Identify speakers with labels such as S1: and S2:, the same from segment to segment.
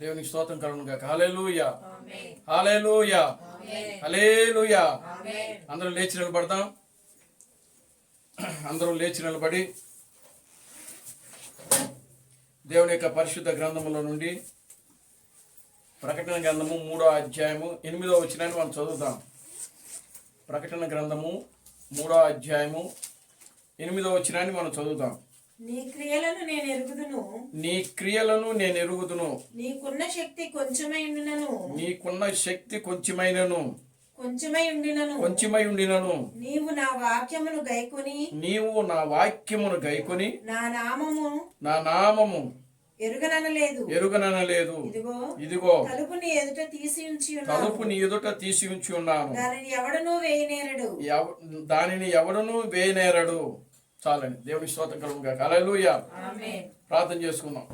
S1: దేవునికి స్తోత్రం కలుగును గాక. హల్లెలూయా, హల్లెలూయా, హల్లెలూయా. అందరూ లేచి నిలబడతాం. అందరూ లేచి నిలబడి దేవుని యొక్క పరిశుద్ధ గ్రంథములో నుండి ప్రకటన గ్రంథము 3వ అధ్యాయము 8వ వచనాన్ని మనం చదువుతాం. ప్రకటన గ్రంథము 3వ అధ్యాయము 8వ వచనాన్ని మనం చదువుతాం.
S2: నీ క్రియలను నేను ఎరుగుదును,
S1: నీ క్రియలను నేను ఎరుగుదును,
S2: నీకున్న శక్తి కొంచెమై ఉండినను,
S1: నీకున్న శక్తి కొంచెమైనను,
S2: కొంచెమై ఉండినను,
S1: నీవు నా వాక్యమును గైకొని
S2: నా
S1: నామము
S2: ఎరుగననలేదు.
S1: ఇదిగో
S2: తలుపు నీ ఎదుట
S1: తీసి ఉంచి ఉన్నాను,
S2: దానిని
S1: ఎవడును వేయనేరడు. చాలండి. దేవుని స్తోత్రం కలుగును గాక. హల్లెలూయా. ప్రార్థన చేసుకుందాం.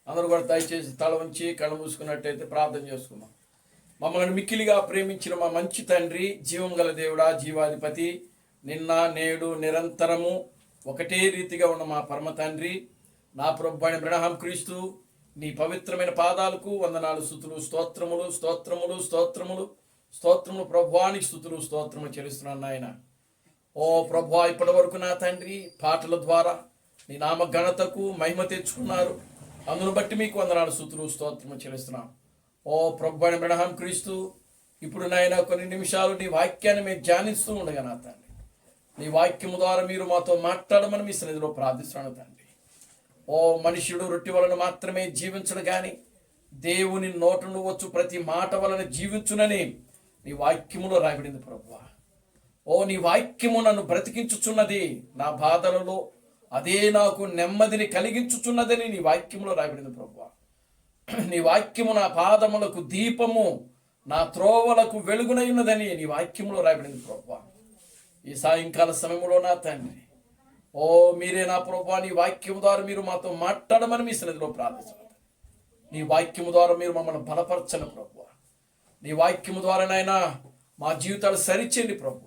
S1: అందరూ కూడా దయచేసి తల ఉంచి కళ్ళు మూసుకున్నట్టయితే ప్రార్థన చేసుకుందాం. మమ్మల్ని మిక్కిలిగా ప్రేమించిన మా మంచి తండ్రి, జీవం గల దేవుడా, జీవాధిపతి, నిన్న నేడు నిరంతరము ఒకటే రీతిగా ఉన్న మా పరమ తండ్రి, నా ప్రభువైన అబ్రహాం క్రీస్తు, నీ పవిత్రమైన పాదాలకు వందనాలు, స్తుతులు, స్తోత్రములు స్తోత్రములు స్తోత్రములు స్తోత్రములు ప్రభువానికి స్తుతులు స్తోత్రములు చెల్లిస్తున్నాను నాయన. ఓ ప్రభువా, ఇప్పటి వరకు నా తండ్రి పాటల ద్వారా నీ నామ ఘనతకు మహిమ తెచ్చుకున్నారు. అందును బట్టి మీకు వందనాలు, స్తుతులు, స్తోత్రములు చెల్లిస్తున్నాను. ఓ ప్రభువైన అబ్రహాం క్రీస్తు, ఇప్పుడు నాయన కొన్ని నిమిషాలు నీ వాక్యాన్ని మేము ధ్యానిస్తూ ఉండగా నా తండ్రి, నీ వాక్యము ద్వారా మీరు మాతో మాట్లాడమని మీ సన్నిధిలో ప్రార్థిస్తున్నాను తండ్రి. ఓ మనుష్యుడు రొట్టె వలన మాత్రమే జీవించడు కానీ దేవుని నోట నుండి వచ్చు ప్రతి మాట వలన జీవించునని నీ వాక్యములో రాయబడింది ప్రభువా. ఓ నీ వాక్యము నన్ను బ్రతికించుచున్నది, నా బాధలలో అదే నాకు నెమ్మదిని కలిగించుచున్నదని నీ వాక్యములో రాయబడింది ప్రభువా. నీ వాక్యము నా పాదములకు దీపము, నా త్రోవలకు వెలుగునైనదని నీ వాక్యములో రాయబడింది ప్రభువా. ఈ సాయంకాల సమయంలో నా తండ్రి, ఓ మీరే నా ప్రభువా, నీ వాక్యము ద్వారా మీరు మాతో మాట్లాడమని మీ సన్నిధిలో ప్రార్థిస్తున్నాను. నీ వాక్యము ద్వారా మీరు మమ్మల్ని బలపరచని ప్రభువా. నీ వాక్యము ద్వారా నాయనా మా జీవితాలు సరిచేయండి ప్రభువా.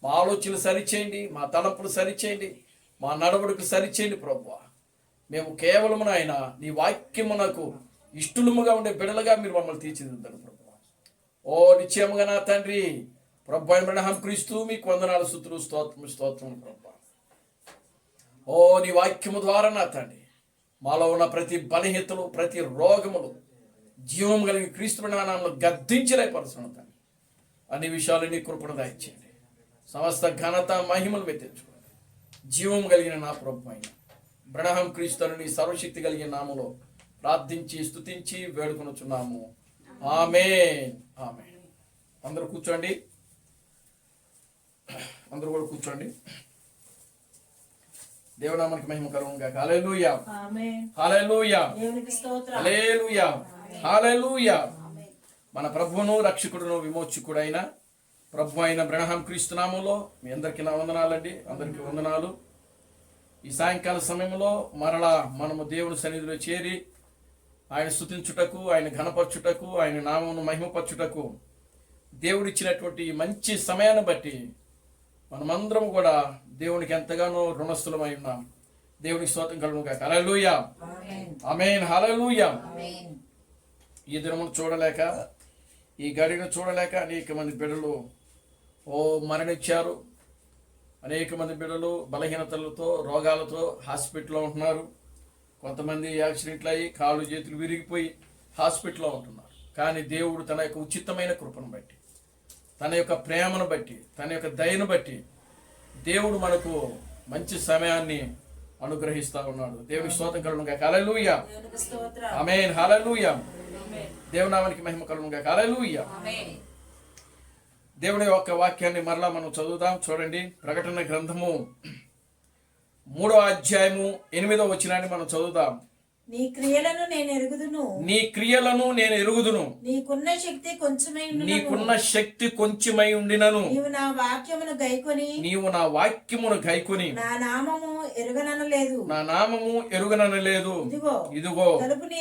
S1: మా ఆలోచనలు సరిచేయండి, మా తలంపులు సరిచేయండి, మా నడవడికి సరిచేయండి ప్రభువా. మేము కేవలం నాయన నీ వాక్యమునకు ఇష్టలుముగా ఉండే బిడలుగా మీరు మమ్మల్ని తీర్చిదిద్దండి ప్రభువా. ఓ నిశ్చయముగా నా తండ్రి ప్రభువైన అబ్రహాం క్రీస్తు, మీకు వందనాలు, స్తుతులు, స్తోత్రములు ప్రభువా. ఓ నీ వాక్యము ద్వారా నా తండ్రి మాలో ఉన్న ప్రతి బలహీనతలు, ప్రతి రోగములు జీవం కలిగి క్రీస్తు నామములో గద్దించలేపరుస్తున్నాను తండ్రి. అన్ని విషయాలు నీ కృపను దయచేయండి. సమస్త ఘనత మహిమలు తెచ్చుకోండి. జీవం కలిగిన నా ప్రభు అయిన అబ్రహాం క్రీస్తును నీ సర్వశక్తి కలిగిన నామములో ప్రార్థించి స్తుతించి వేడుకొనుచున్నాము. ఆమేన్, ఆమేన్. అందరూ కూర్చోండి. అందరూ కూడా కూర్చోండి. దేవునామానికి మహిమ కలుగును గాక. హల్లెలూయా, హల్లెలూయా, హల్లెలూయా, హల్లెలూయా. మన ప్రభువును రక్షకుడును విమోచకుడైన ప్రభు అయిన అబ్రహాం క్రీస్తు నామములో మీ అందరికీ నా వందనాలండి. అందరికీ వందనాలు. ఈ సాయంకాల సమయంలో మరలా మనము దేవుని సన్నిధిలో చేరి ఆయన స్తుతించుటకు, ఆయన ఘనపరచుటకు, ఆయన నామమును మహిమపరచుటకు దేవుడిచ్చినటువంటి మంచి సమయాన్ని బట్టి మనమందరం కూడా దేవునికి ఎంతగానో రుణస్థులమై ఉన్నాం. దేవునికి స్తోత్రం కలుగును గాక. హల్లెలూయా, ఆమేన్, హల్లెలూయా. ఈ దినమును చూడలేక, ఈ గడిని చూడలేక అనేక మంది బిడ్డలు మరణించారు. అనేక మంది బిడ్డలు బలహీనతలతో, రోగాలతో హాస్పిటల్లో ఉంటున్నారు. కొంతమంది యాక్సిడెంట్లు అయ్యి కాళ్ళు చేతులు విరిగిపోయి హాస్పిటల్లో ఉంటున్నారు. కానీ దేవుడు తన యొక్క ఉచితమైన కృపను బట్టి, తన యొక్క ప్రేమను బట్టి, తన యొక్క దయను బట్టి దేవుడు మనకు మంచి సమయాన్ని అనుగ్రహిస్తా ఉన్నాడు. దేవునికి స్తోత్రం కలుగును గాక. హల్లెలూయా, ఆమేన్, హల్లెలూయా. దేవునామానికి మహిమ కలుగును గాక. హల్లెలూయా. దేవుని యొక్క వాక్యాన్ని మరలా మనం చదువుదాం. చూడండి, ప్రకటన గ్రంథము 3వ అధ్యాయము 8వ వచనాన్ని మనం చదువుదాం.
S2: నీ క్రియలను నేను ఎరుగుదును, నీకున్న
S1: శక్తి కొంచెమై ఉండినను,
S2: నీవు నా
S1: వాక్యమును గైకొని
S2: నా నామము ఎరుగననలేదు.
S1: ఇదిగో
S2: తలుపు నీ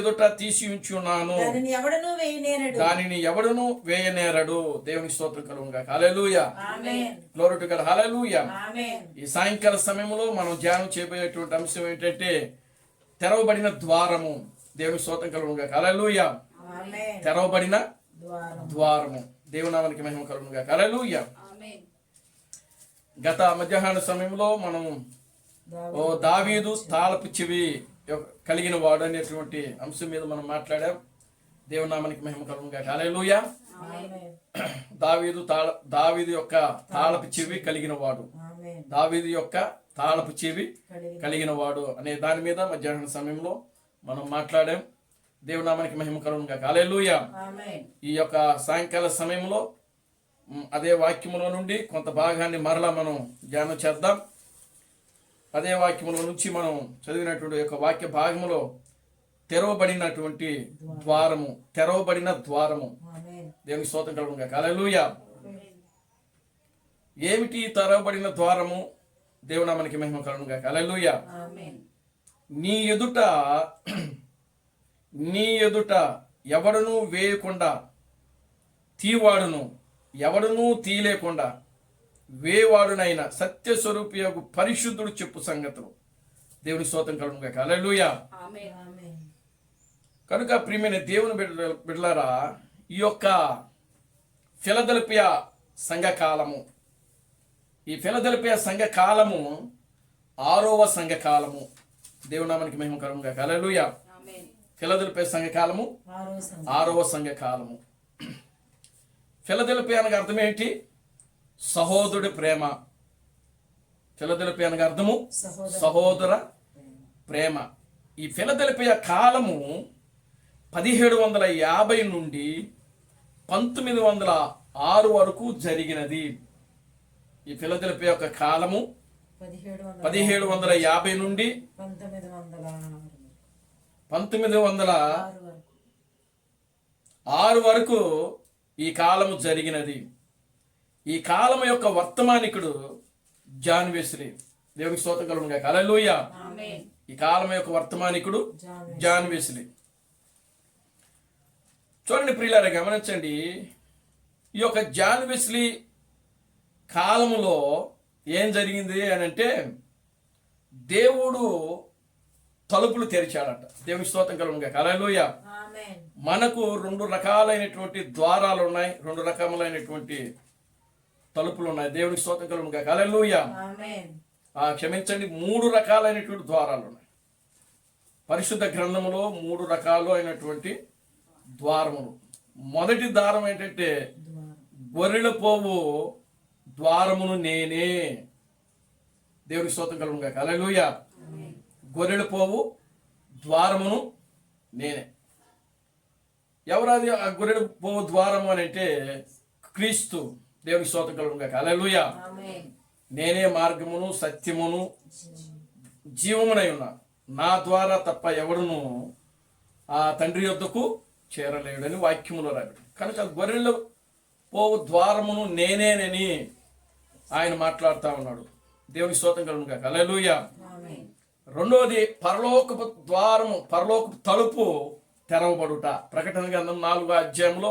S1: ఎదుట తీసి ఉంచి ఉన్నాను, దానిని ఎవడును వేయనేరడు. దేవునికి స్తోత్రం కలుగును గాక. Hallelujah, glory to God. హల్లెలూయా. ఈ సాయంకాల సమయంలో మనం ధ్యానం చేయబోయేటువంటి అంశం ఏంటంటే తెరవబడిన ద్వారము. దేవుని స్తోత్రం కలుగును గాక. హల్లెలూయా.
S2: ఆమేన్.
S1: తెరవబడిన
S2: ద్వారం.
S1: ద్వారము. దేవుని నామానికి మహిమ కలుగును గాక. హల్లెలూయా. గత మధ్యాహ్న సమయంలో మనం దావీదు తాళపు చెవి కలిగిన వాడు అనేటువంటి అంశం మీద మనం మాట్లాడాం. దేవుని నామానికి మహిమ కలుగును గాక. హల్లెలూయా.
S2: ఆమేన్.
S1: దావీదు యొక్క తాళపు చెవి కలిగిన వాడు.
S2: ఆమేన్.
S1: దావీదు యొక్క తాళపు చెవి కలిగిన వాడు అనే దాని మీద మధ్యాహ్న సమయంలో మనం మాట్లాడాం. దేవుని నామానికి మహిమ కలుగును గాక. హల్లెలూయా.
S2: ఆమేన్.
S1: ఈ యొక్క సాయంకాల సమయంలో అదే వాక్యములో నుండి కొంత భాగాన్ని మరలా మనం ధ్యానం చేద్దాం. అదే వాక్యములో నుంచి మనం చదివినటువంటి యొక్క వాక్య భాగములో తెరవబడినటువంటి ద్వారము, తెరవబడిన ద్వారము.
S2: ఆమేన్.
S1: దేవునికి స్తోత్రం కలుగును గాక. హల్లెలూయా. ఏమిటి తెరవబడిన ద్వారము? దేవుని నామానికి మహిమ కలుగును గాక. హల్లెలూయా.
S2: ఆమేన్.
S1: నీ ఎదుట ఎవడును వేయకుండా తీవాడును, ఎవడునూ తీయలేకుండా వేవాడునైన సత్యస్వరూపియగు పరిశుద్ధుడు చెప్పు సంగతులు. దేవుని స్తోత్రం కలుగును గాక. హల్లెలూయా.
S2: ఆమేన్.
S1: కనుక ప్రియమైన దేవుని బిడ్డలారా, ఈ యొక్క ఫిలదెల్ఫియా సంఘకాలము, ఈ ఫిలదెల్ఫియా సంఘకాలము 6వ సంఘకాలము. దేవుని నామానికి మహిమ కలుగును గాక. హల్లెలూయా. ఫిలదెల్ఫియా సంఘకాలము 6వ సంఘకాలము. ఫిలదెల్ఫియా అనగా అర్థం ఏంటి? సహోదరుడి ప్రేమ. ఫిలదెల్ఫియా అనగా అర్థము సహోదర ప్రేమ. ఈ ఫిలదెల్ఫియా కాలము 1750 నుండి 1906 వరకు జరిగినది. ఈ ఫిలదెల్ఫియా యొక్క కాలము 1750 నుండి 1906 వరకు ఈ కాలము జరిగినది. ఈ కాలము యొక్క వర్తమానికుడు జాన్ వెస్లీ. దేవునికి స్తోత్రం కలుగును గాక. హల్లెలూయా. ఈ కాలం యొక్క వర్తమానికుడు జాన్ వెస్లీ. చూడండి ప్రియులారా, గమనించండి. ఈ యొక్క జాన్ వెస్లీ కాలములో ఏం జరిగింది అని అంటే, దేవుడు తలుపులు తెరిచాడట. దేవునికి స్తోత్రం కలుగును గాక. హల్లెలూయా. మనకు 2 రకాలైనటువంటి ద్వారాలు ఉన్నాయి, 2 రకములైనటువంటి తలుపులు ఉన్నాయి. దేవునికి స్తోత్రం కలుగును గాక. హల్లెలూయా. క్షమించండి, 3 రకాలైనటువంటి ద్వారాలు ఉన్నాయి. పరిశుద్ధ గ్రంథములో 3 రకాలు అయినటువంటి ద్వారములు. మొదటి ద్వారం ఏంటంటే, గొర్రెల పోవు ద్వారమును నేనే. దేవునికి స్తోత్రం కలుగును గాక. హల్లెలూయా. గొర్రెల పోవు ద్వారమును నేనే. ఎవరది ఆ గొర్రెల పోవు ద్వారము అని అంటే? క్రీస్తు. దేవునికి స్తోత్రం కలుగును గాక. హల్లెలూయా. నేనే మార్గమును సత్యమును జీవమునై ఉన్నా, నా ద్వారా తప్ప ఎవడును ఆ తండ్రి యొద్దకు చేరలేడని వాక్యములో రాబడి. కనుక గొర్రెల పోవు ద్వారమును నేనేనని ఆయన మాట్లాడుతూ ఉన్నాడు. దేవునికి స్తోత్రం కలుగును గాక. హల్లెలూయా. రెండవది పరలోకపు ద్వారము, పరలోకపు తలుపు తెరవబడుట. ప్రకటన గ్రంథం 4వ అధ్యాయంలో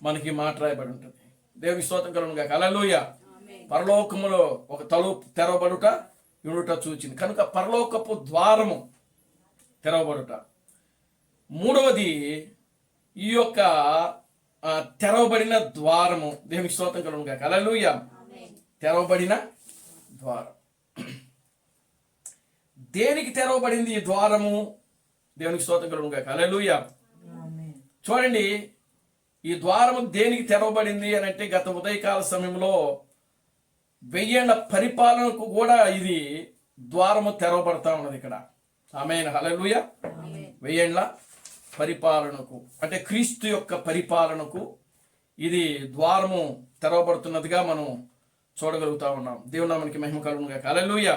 S1: మనకి మాట రాయబడి ఉంటుంది. దేవునికి స్తోత్రం కలుగును గాక. హల్లెలూయా. పరలోకములో ఒక తలుపు తెరవబడుట యుడుట చూచింది. కనుక పరలోకపు ద్వారము తెరవబడుట. మూడవది ఈ యొక్క తెరవబడిన ద్వారము. దేవునికి స్తోత్రం కలుగును గాక. హల్లెలూయా. తెరవబడిన ద్వారం. దేనికి తెరవబడింది ఈ ద్వారము? దేవునికి స్తోత్రం కలుగును గాక. హల్లెలూయా. చూడండి, ఈ ద్వారము దేనికి తెరవబడింది అని అంటే, గత ఉదయకాల సమయంలో 1000 ఏళ్ల పరిపాలనకు కూడా ఇది ద్వారము తెరవబడతా ఉన్నది ఇక్కడ. ఆమేన్. హల్లెలూయా. 1000 ఏళ్ల పరిపాలనకు అంటే క్రీస్తు యొక్క పరిపాలనకు ఇది ద్వారము తెరవబడుతున్నదిగా మనం చూడగలుగుతా ఉన్నాం. దేవుని నామానికి మహిమ కలుగును గాక. హల్లెలూయా.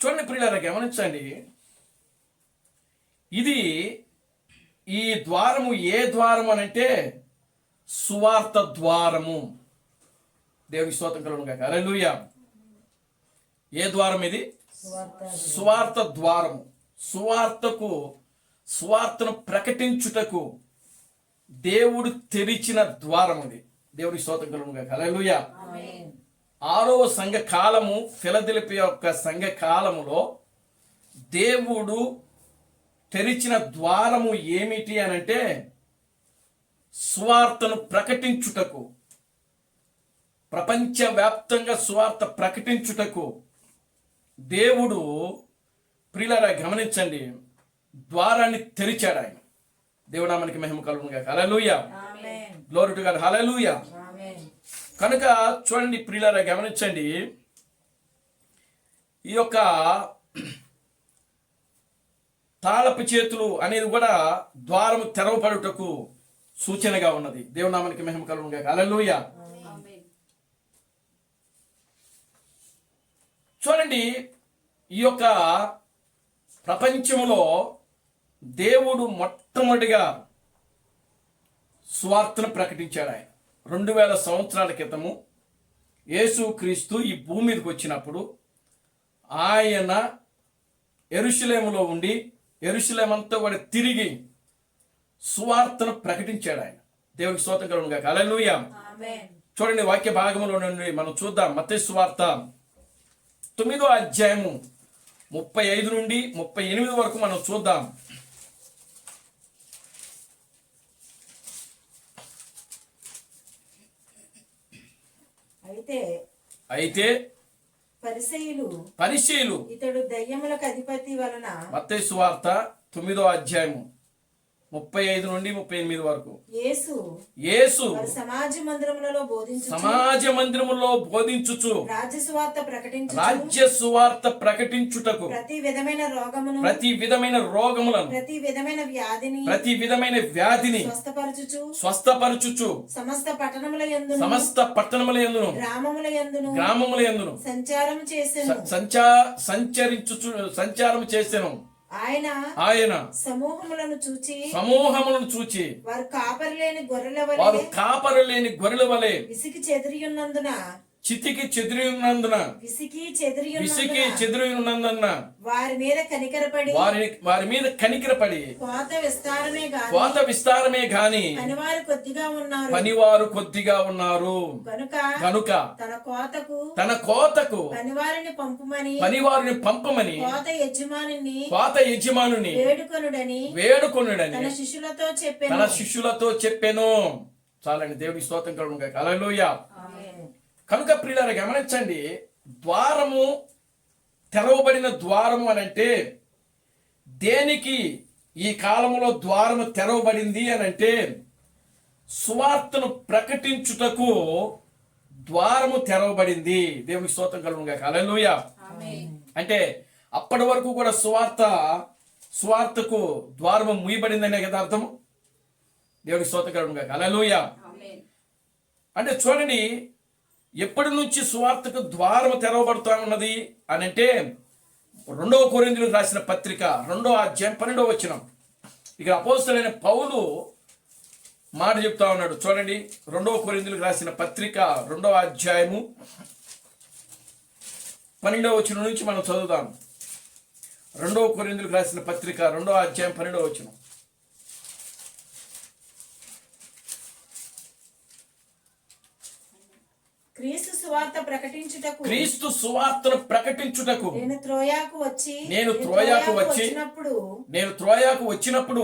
S1: చూడండి ప్రియులారా, గమనించండి. ఇది ఈ ద్వారము ఏ ద్వారము అనంటే సువార్త ద్వారము. దేవునికి స్తోత్రం కలుగును గాక. హల్లెలూయా. ఏ ద్వారం ఇది? సువార్త ద్వారము. సువార్తను ప్రకటించుటకు దేవుడు తెరిచిన ద్వారం ఇది. దేవునికి స్తోత్రం కలుగును గాక. హల్లెలూయా. 6వ సంఘ కాలము, ఫిలదెల్ఫియా యొక్క సంఘ కాలములో దేవుడు తెరిచిన ద్వారము ఏమిటి అనంటే సువార్తను ప్రకటించుటకు, ప్రపంచవ్యాప్తంగా సువార్త ప్రకటించుటకు దేవుడు ప్రియులారా గమనించండి ద్వారాన్ని తెరిచాడు ఆయన. దేవునామానికి మహిమ కలుగును గాక. Hallelujah,
S2: amen.
S1: Glory to God. Hallelujah.
S2: Amen.
S1: కనుక చూడండి ప్రియులారా గమనించండి, ఈ యొక్క తాళపు చేతులు అనేది కూడా ద్వారము తెరవబడుటకు సూచనగా ఉన్నది. దేవునామానికి మహిమ కలుగును గాక. హల్లెలూయా. చూడండి, ఈ యొక్క ప్రపంచంలో దేవుడు మొట్టమొదటిగా సువార్తను ప్రకటించాడు. ఆయన 2000 సంవత్సరాల క్రితము యేసుక్రీస్తు ఈ భూమి మీదకి వచ్చినప్పుడు ఆయన యెరూషలేములో ఉండి యెరూషలేమంతా కూడా తిరిగి సువార్తను ప్రకటించాడు. ఆయన దేవునికి స్తోత్రం కలుగును గాక. హల్లెలూయా.
S2: ఆమేన్.
S1: చూడండి వాక్య భాగంలో నుండి మనం చూద్దాం. మత్తయి సువార్త 9వ అధ్యాయము 35 నుండి 38 వరకు మనం చూద్దాం. అయితే పరిసయ్యులు
S2: ఇతడు దయ్యములకు అధిపతి వలన
S1: మత్తయి సువార్త 9వ అధ్యాయము 35 నుండి 38 వరకు యేసు
S2: వారి సమాజ మందిరములలో బోధించుచు రాజ్య సువార్త ప్రకటించుటకు ప్రతి విధమైన రోగములను ప్రతి విధమైన వ్యాధిని స్వస్థపరచుచు సమస్త పట్టణముల యందును గ్రామముల యందును సంచారం చేసెను. ఆయన సమూహములను చూచి వారు కాపరి లేని గొర్రెల వలె విసికి చెదిరియున్నందున వారి మీద కనికరపడి కోత విస్తారమే గాని పనివారు కొద్దిగా ఉన్నారు కనుక తన కోతకు పనివారిని పంపమని కోత యజమానుని వేడుకొనుడని తన శిష్యులతో చెప్పెను. చాలండి, దేవుడి స్తోత్రం కలుగును గాక. హల్లెలూయా. కనుక ప్రియులారా గమనించండి, ద్వారము తెరవబడిన ద్వారము అనంటే దేనికి ఈ కాలంలో ద్వారము తెరవబడింది అనంటే సువార్తను ప్రకటించుటకు ద్వారము తెరవబడింది. దేవునికి స్తోత్రం కలుగును గాక. హల్లెలూయా. అంటే అప్పటి వరకు కూడా సువార్తకు ద్వారము మూయబడిందనే కదా అర్థము. దేవునికి స్తోత్రం కలుగును గాక. హల్లెలూయా. అంటే చూడండి, ఎప్పటి నుంచి సువార్తకు ద్వారం తెరవబడుతూ ఉన్నది అనంటే 2వ కొరింథీయులకు రాసిన పత్రిక 2వ అధ్యాయం 12వ వచనం. ఇక అపోస్తలుడైన పౌలు మాట చెప్తా ఉన్నాడు. చూడండి, 2వ కొరింథీయులకు రాసిన పత్రిక 2వ అధ్యాయము 12వ వచనం నుంచి మనం చదువుదాం. 2వ కొరింథీయులకు రాసిన పత్రిక 2వ అధ్యాయం 12వ వచనం. క్రీస్తు సువార్తను ప్రకటించుటకు నేను త్రోయాకు వచ్చి వచ్చినప్పుడు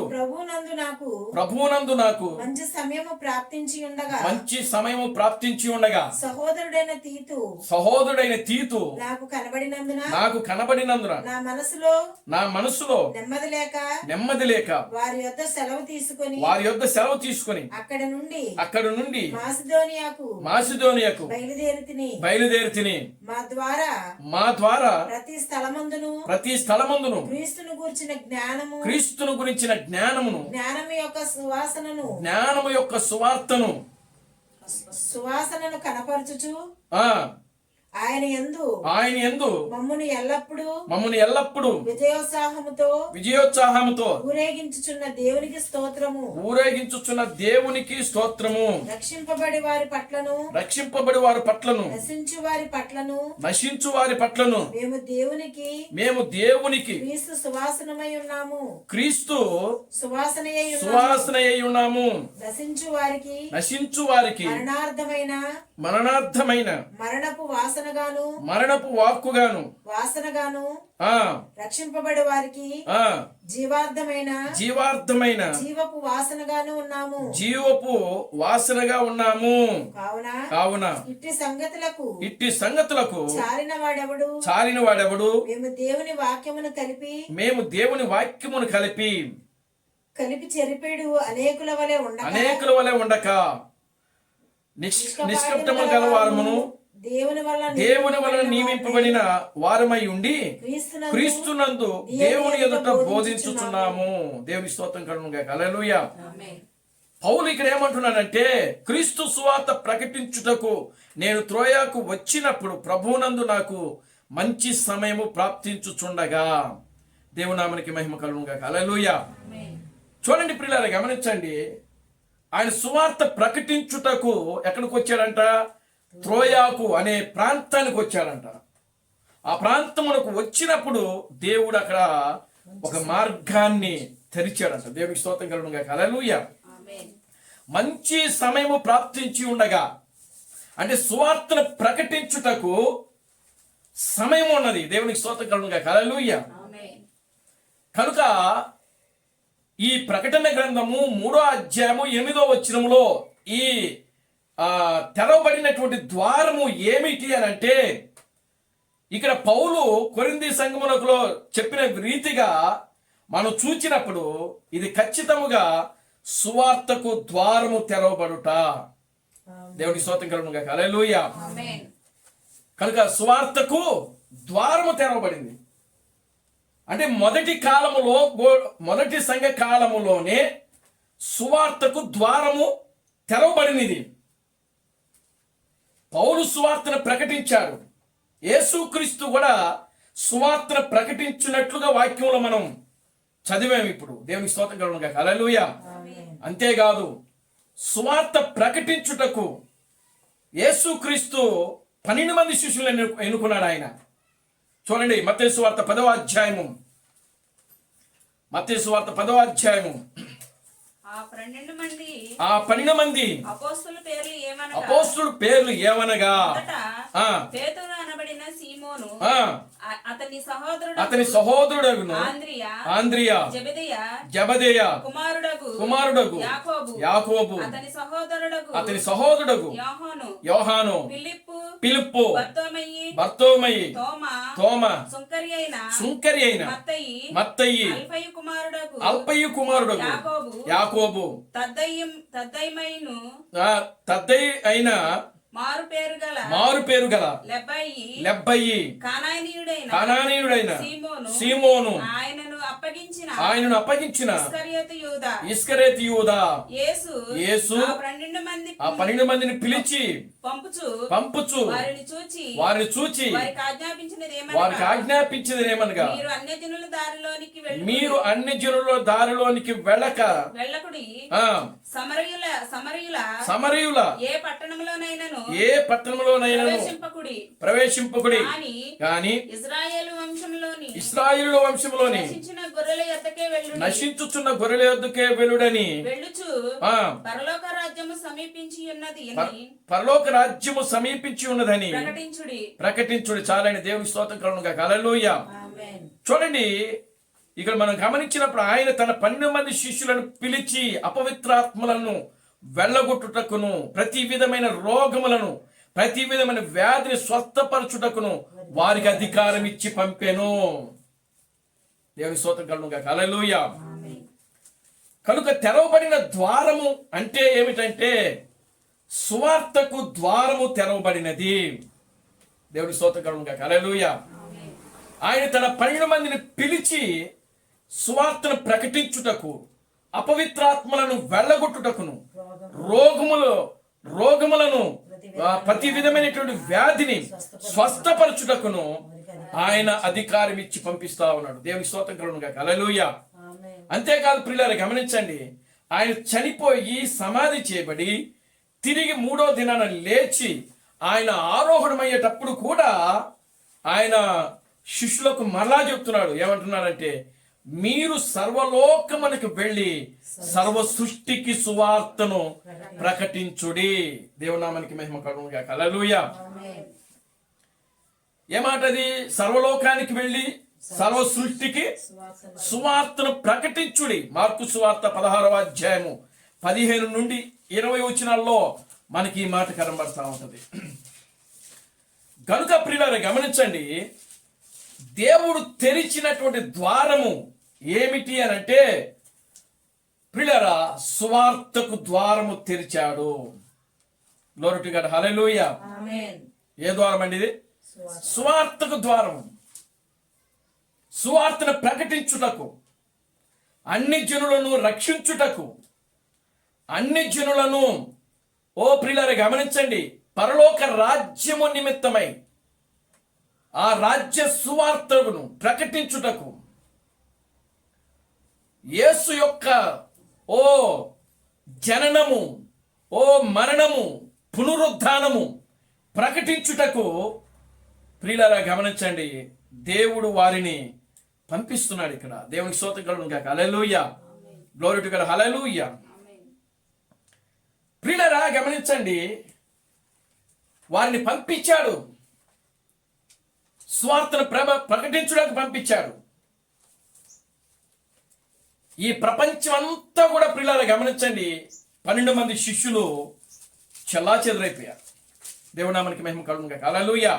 S2: ప్రభువునందు నాకు మంచి సమయము ప్రాప్తించి ఉండగా సహోదరుడైన తీతు నాకు కనబడినందున నా మనసులో నెమ్మది లేక వారి యొద్ద సెలవు తీసుకొని అక్కడ నుండి మాసిదోనియాకు బయలుదేరితిని. మా ద్వారా ప్రతి స్థలమందును క్రీస్తును గురించిన జ్ఞానమును జ్ఞానము యొక్క సువార్తను కనపరచుచు ఆయన యందు మమ్మును ఎల్లప్పుడు విజయోత్సాహముతో ఊరేగించుచున్న దేవునికి స్తోత్రము రక్షింపబడి వారి పట్లను నశించు వారి పట్లను మేము దేవునికి క్రీస్తు సువాసనయై ఉన్నాము. నశించు వారికి మరణార్థమైన మరణపు వాసన మరణపు వాక్కుగాను
S3: వాసనగాను
S2: ఆ
S3: రక్షింపబడే వారికి
S2: ఆ
S3: జీవార్థమైన జీవపు వాసనగాను ఉన్నాము.
S2: జీవపు వాసనగా ఉన్నాము. కావున ఇట్టి సంగతులకు చాలిన వాడెవడు?
S3: మేము దేవుని వాక్యమును కలిపి చెరిపేడు అనేకుల
S2: వలె ఉండక నిష్కపటము గల వారమును దేవుని వలన నియమింపబడిన వారమై ఉండి క్రీస్తునందు దేవుని ఎదుట బోధించుచున్నాము. దేవుని స్తోత్రం కలుగును గాక. హల్లెలూయా. పౌలు ఇక్కడ ఏమంటున్నాడంటే, క్రీస్తు సువార్త ప్రకటించుటకు నేను త్రోయాకు వచ్చినప్పుడు ప్రభువునందు నాకు మంచి సమయము ప్రాప్తించుచుండగా. దేవునామనికి మహిమ కలుగును గాక. హల్లెలూయా. చూడండి ప్రియులారా, గమనించండి. ఆయన సువార్త ప్రకటించుటకు ఎక్కడికి వచ్చాడంట? త్రోయాకు అనే ప్రాంతానికి వచ్చాడంట. ఆ ప్రాంతమునకు వచ్చినప్పుడు దేవుడు అక్కడ ఒక మార్గాన్ని తెరిచాడంట. దేవునికి స్తోత్రం కలుగును గాక. హల్లెలూయా. మంచి సమయము ప్రాప్తించి ఉండగా, అంటే సువార్తను ప్రకటించుటకు సమయం ఉన్నది. దేవునికి స్తోత్రం కలుగును గాక. హల్లెలూయా. కనుక ఈ ప్రకటన గ్రంథము 3వ అధ్యాయము 8వ వచనములో ఈ తెరవబడినటువంటి ద్వారము ఏమిటి అని అంటే, ఇక్కడ పౌలు కొరింథీ సంఘములో చెప్పిన రీతిగా మనం చూచినప్పుడు ఇది ఖచ్చితముగా సువార్తకు ద్వారము తెరవబడుట. దేవుడి స్తోత్రం కలుగును గాక. హల్లెలూయా. కనుక సువార్తకు ద్వారము తెరవబడింది. అంటే మొదటి సంఘ కాలములోనే సువార్తకు ద్వారము తెరవబడినది. పౌలు సువార్తను ప్రకటించాడు. యేసుక్రీస్తు కూడా సువార్తను ప్రకటించినట్లుగా వాక్యంలో మనం చదివాము ఇప్పుడు. దేవునికి స్తోత్రం కలుగును గాక. హల్లెలూయా. అంతేకాదు, సువార్త ప్రకటించుటకు యేసుక్రీస్తు 12 మంది శిష్యులను ఎన్నుకున్నాడు ఆయన. చూడండి, మత్తయి సువార్త 10వ అధ్యాయము. ఆ 12 మంది అపోస్తలుల పేర్లు ఏమనగా,
S4: పేతురు అనబడిన సీమోను,
S2: అతని సహోదరుడు ఆంద్రియా, జెబెదయి కుమారుడగు యాకోబు, అతని సహోదరుడు యోహాను, ఫిలిప్పు, బర్తోమయి, తోమా, సుంకరి అయిన మత్తయి, అల్ఫయి కుమారుడు యాకోబు, తద్దయి అయిన మారు పేరు గల లెబ్బయి, కానానీయుడైన సీమోను, ఆయనను అప్పగించిన ఇస్కరియోతు యూదా. యేసు ఆ 12 మందిని పిలిచి పంపుచు వారిని చూచి వారికి ఆజ్ఞాపించినది ఏమనగా, మీరు అన్ని జనుల దారిలోనికి వెళ్ళకుడి, సమరయుల ఏ పట్టణంలోనైనను ప్రవేశింపకుడి, కానీ ఇశ్రాయేలు వంశంలోని నశించుచున్న గొర్రెల యొద్దకే వెళ్ళుడని, పరలోక రాజ్యము సమీపించి ఉన్నదని ప్రకటించుడి. చాలని. దేవుని స్తోత్రం కలుగును గాక. హల్లెలూయా. చూడండి, ఇక్కడ మనం గమనించినప్పుడు ఆయన తన 12 మంది శిష్యులను పిలిచి అపవిత్రాత్మలను వెళ్ళగొట్టుటకును, ప్రతి విధమైన రోగములను, ప్రతి విధమైన వ్యాధిని స్వస్థపరచుటకును వారికి అధికారం ఇచ్చి పంపెను. దేవుని స్తోత్రం కలుగును గాక. హల్లెలూయా. కనుక తెరవబడిన ద్వారము అంటే ఏమిటంటే, సువార్తకు ద్వారము తెరవబడినది. దేవుని స్తోత్రం కలుగును గాక. హల్లెలూయా. ఆయన తన 12 మందిని పిలిచి సువార్తను ప్రకటించుటకు, అపవిత్రాత్మలను వెళ్ళగొట్టుటకును, రోగములను, ప్రతి విధమైనటువంటి వ్యాధిని స్వస్థపరచుటకును ఆయన అధికారం ఇచ్చి పంపిస్తా ఉన్నాడు. దేవుని స్తోత్రం కలుగును గాక. హల్లెలూయా. అంతేకాదు ప్రియులారా, గమనించండి, ఆయన చనిపోయి సమాధి చేయబడి తిరిగి 3వ దినాన లేచి ఆయన ఆరోహణమయ్యేటప్పుడు కూడా ఆయన శిష్యులకు మరలా చెప్తున్నాడు. ఏమంటున్నాడంటే, మీరు సర్వలోకమునకు వెళ్ళి సర్వ సృష్టికి సువార్తను ప్రకటించుడి. దేవునామానికి మహిమ కలుగును గాక. హల్లెలూయా. ఏమాటది? సర్వలోకానికి వెళ్ళి సర్వ సృష్టికి సువార్తను ప్రకటించుడి. మార్కు సువార్త 16వ అధ్యాయము 15 నుండి 20 వచనాల్లో మనకి ఈ మాట కనబడతా ఉంటది. కనుక ప్రియులారా గమనించండి, దేవుడు తెరిచినటువంటి ద్వారము ఏమిటి అని అంటే ప్రియులారా, సువార్తకు ద్వారము తెరిచాడు. గ్లోరీ టు గాడ్, హల్లెలూయా. ఏ ద్వారం అండి ఇది? సువార్తకు ద్వారము. సువార్తను ప్రకటించుటకు, అన్ని జనులను రక్షించుటకు, అన్ని జనులను ఓ ప్రియులారా గమనించండి, పరలోక రాజ్యము నిమిత్తమై ఆ రాజ్య సువార్తను ప్రకటించుటకు, యేసు యొక్క ఓ జననము, ఓ మరణము, పునరుద్ధానము ప్రకటించుటకు ప్రియులారా గమనించండి, దేవుడు వారిని పంపిస్తున్నాడు. ఇక్కడ దేవునికి స్తోత్రం కలుగును గాక. హల్లెలూయా. గ్లోరీ టు గాడ్, హల్లెలూయా. ప్రియులారా గమనించండి, వారిని పంపించాడు, స్వార్థను ప్రకటించడానికి పంపించాడు. ఈ ప్రపంచం అంతా కూడా ప్రియులారా గమనించండి, 12 మంది శిష్యులు చెల్లాచెదరైపోయారు. దేవుడు నామమునకి మహిమ కలుగును గాక. హల్లెలూయా.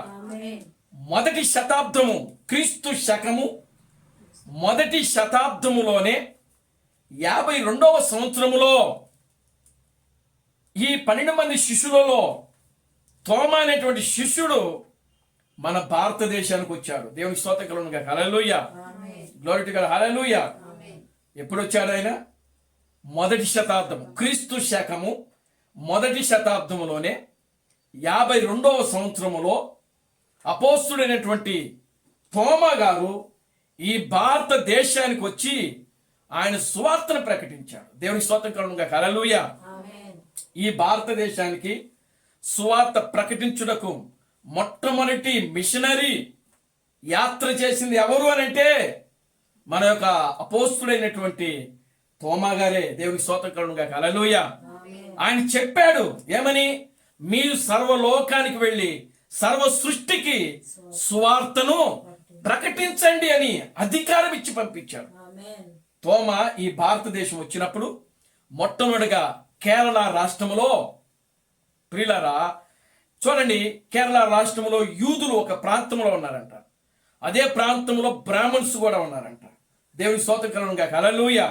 S2: మొదటి శతాబ్దము, క్రీస్తు శకము మొదటి శతాబ్దములోనే 52వ సంవత్సరములో ఈ 12 మంది శిష్యులలో తోమా అనేటువంటి శిష్యుడు మన భారతదేశానికి వచ్చాడు. దేవునికి స్తోత్రం కలుగును గాక. హల్లెలూయా. గ్లోరీ టు గాడ్, హల్లెలూయా. ఎప్పుడు వచ్చాడు ఆయన? మొదటి శతాబ్దము, క్రీస్తు శకము మొదటి శతాబ్దములోనే 52వ సంవత్సరములో అపోస్తుడైనటువంటి తోమా గారు ఈ భారతదేశానికి వచ్చి ఆయన సువార్తను ప్రకటించాడు. దేవునికి స్తోత్రం కలుగును గాక. హల్లెలూయా. ఈ భారతదేశానికి సువార్త ప్రకటించుటకు మొట్టమొదటి మిషనరీ యాత్ర చేసింది ఎవరు అని అంటే మన యొక్క అపోస్తుడైనటువంటి తోమా గారే. దేవునికి స్తోత్రం కలుగును గాక. హల్లెలూయా. ఆయన చెప్పాడు ఏమని? మీరు సర్వలోకానికి వెళ్ళి సర్వ సృష్టికి సువార్తను ప్రకటించండి అని అధికారం ఇచ్చి పంపించాడు. తోమా ఈ భారతదేశం వచ్చినప్పుడు మొట్టమొదటిగా కేరళ రాష్ట్రములో, ప్రియులారా చూడండి, కేరళ రాష్ట్రంలో యూదులు ఒక ప్రాంతంలో ఉన్నారంట. అదే ప్రాంతంలో బ్రాహ్మణ్స్ కూడా ఉన్నారంట. దేవుని స్తోత్రం కలుగును గాక. హల్లెలూయా.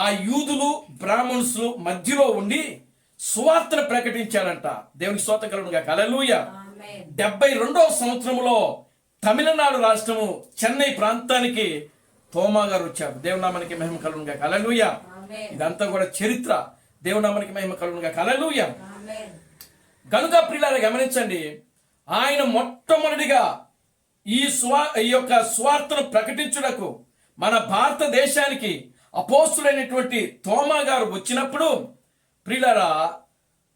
S2: ఆ యూదులు బ్రాహ్మణ్స్ మధ్యలో ఉండి సువార్తను ప్రకటించారంట. దేవుని స్తోత్రం కలుగును గాక. హల్లెలూయా. 72వ సంవత్సరంలో తమిళనాడు రాష్ట్రము చెన్నై ప్రాంతానికి తోమా గారు వచ్చారు. దేవునామానికి మహిమ కలుగును గాక. హల్లెలూయా. ఇదంతా కూడా చరిత్ర. దేవునామానికి మహిమ కలుగును గాక. హల్లెలూయా. కనుక ప్రియులారా గమనించండి, ఆయన మొట్టమొదటిగా ఈ యొక్క సువార్తను ప్రకటించుటకు మన భారతదేశానికి అపోస్తులైనటువంటి తోమా గారు వచ్చినప్పుడు ప్రియులారా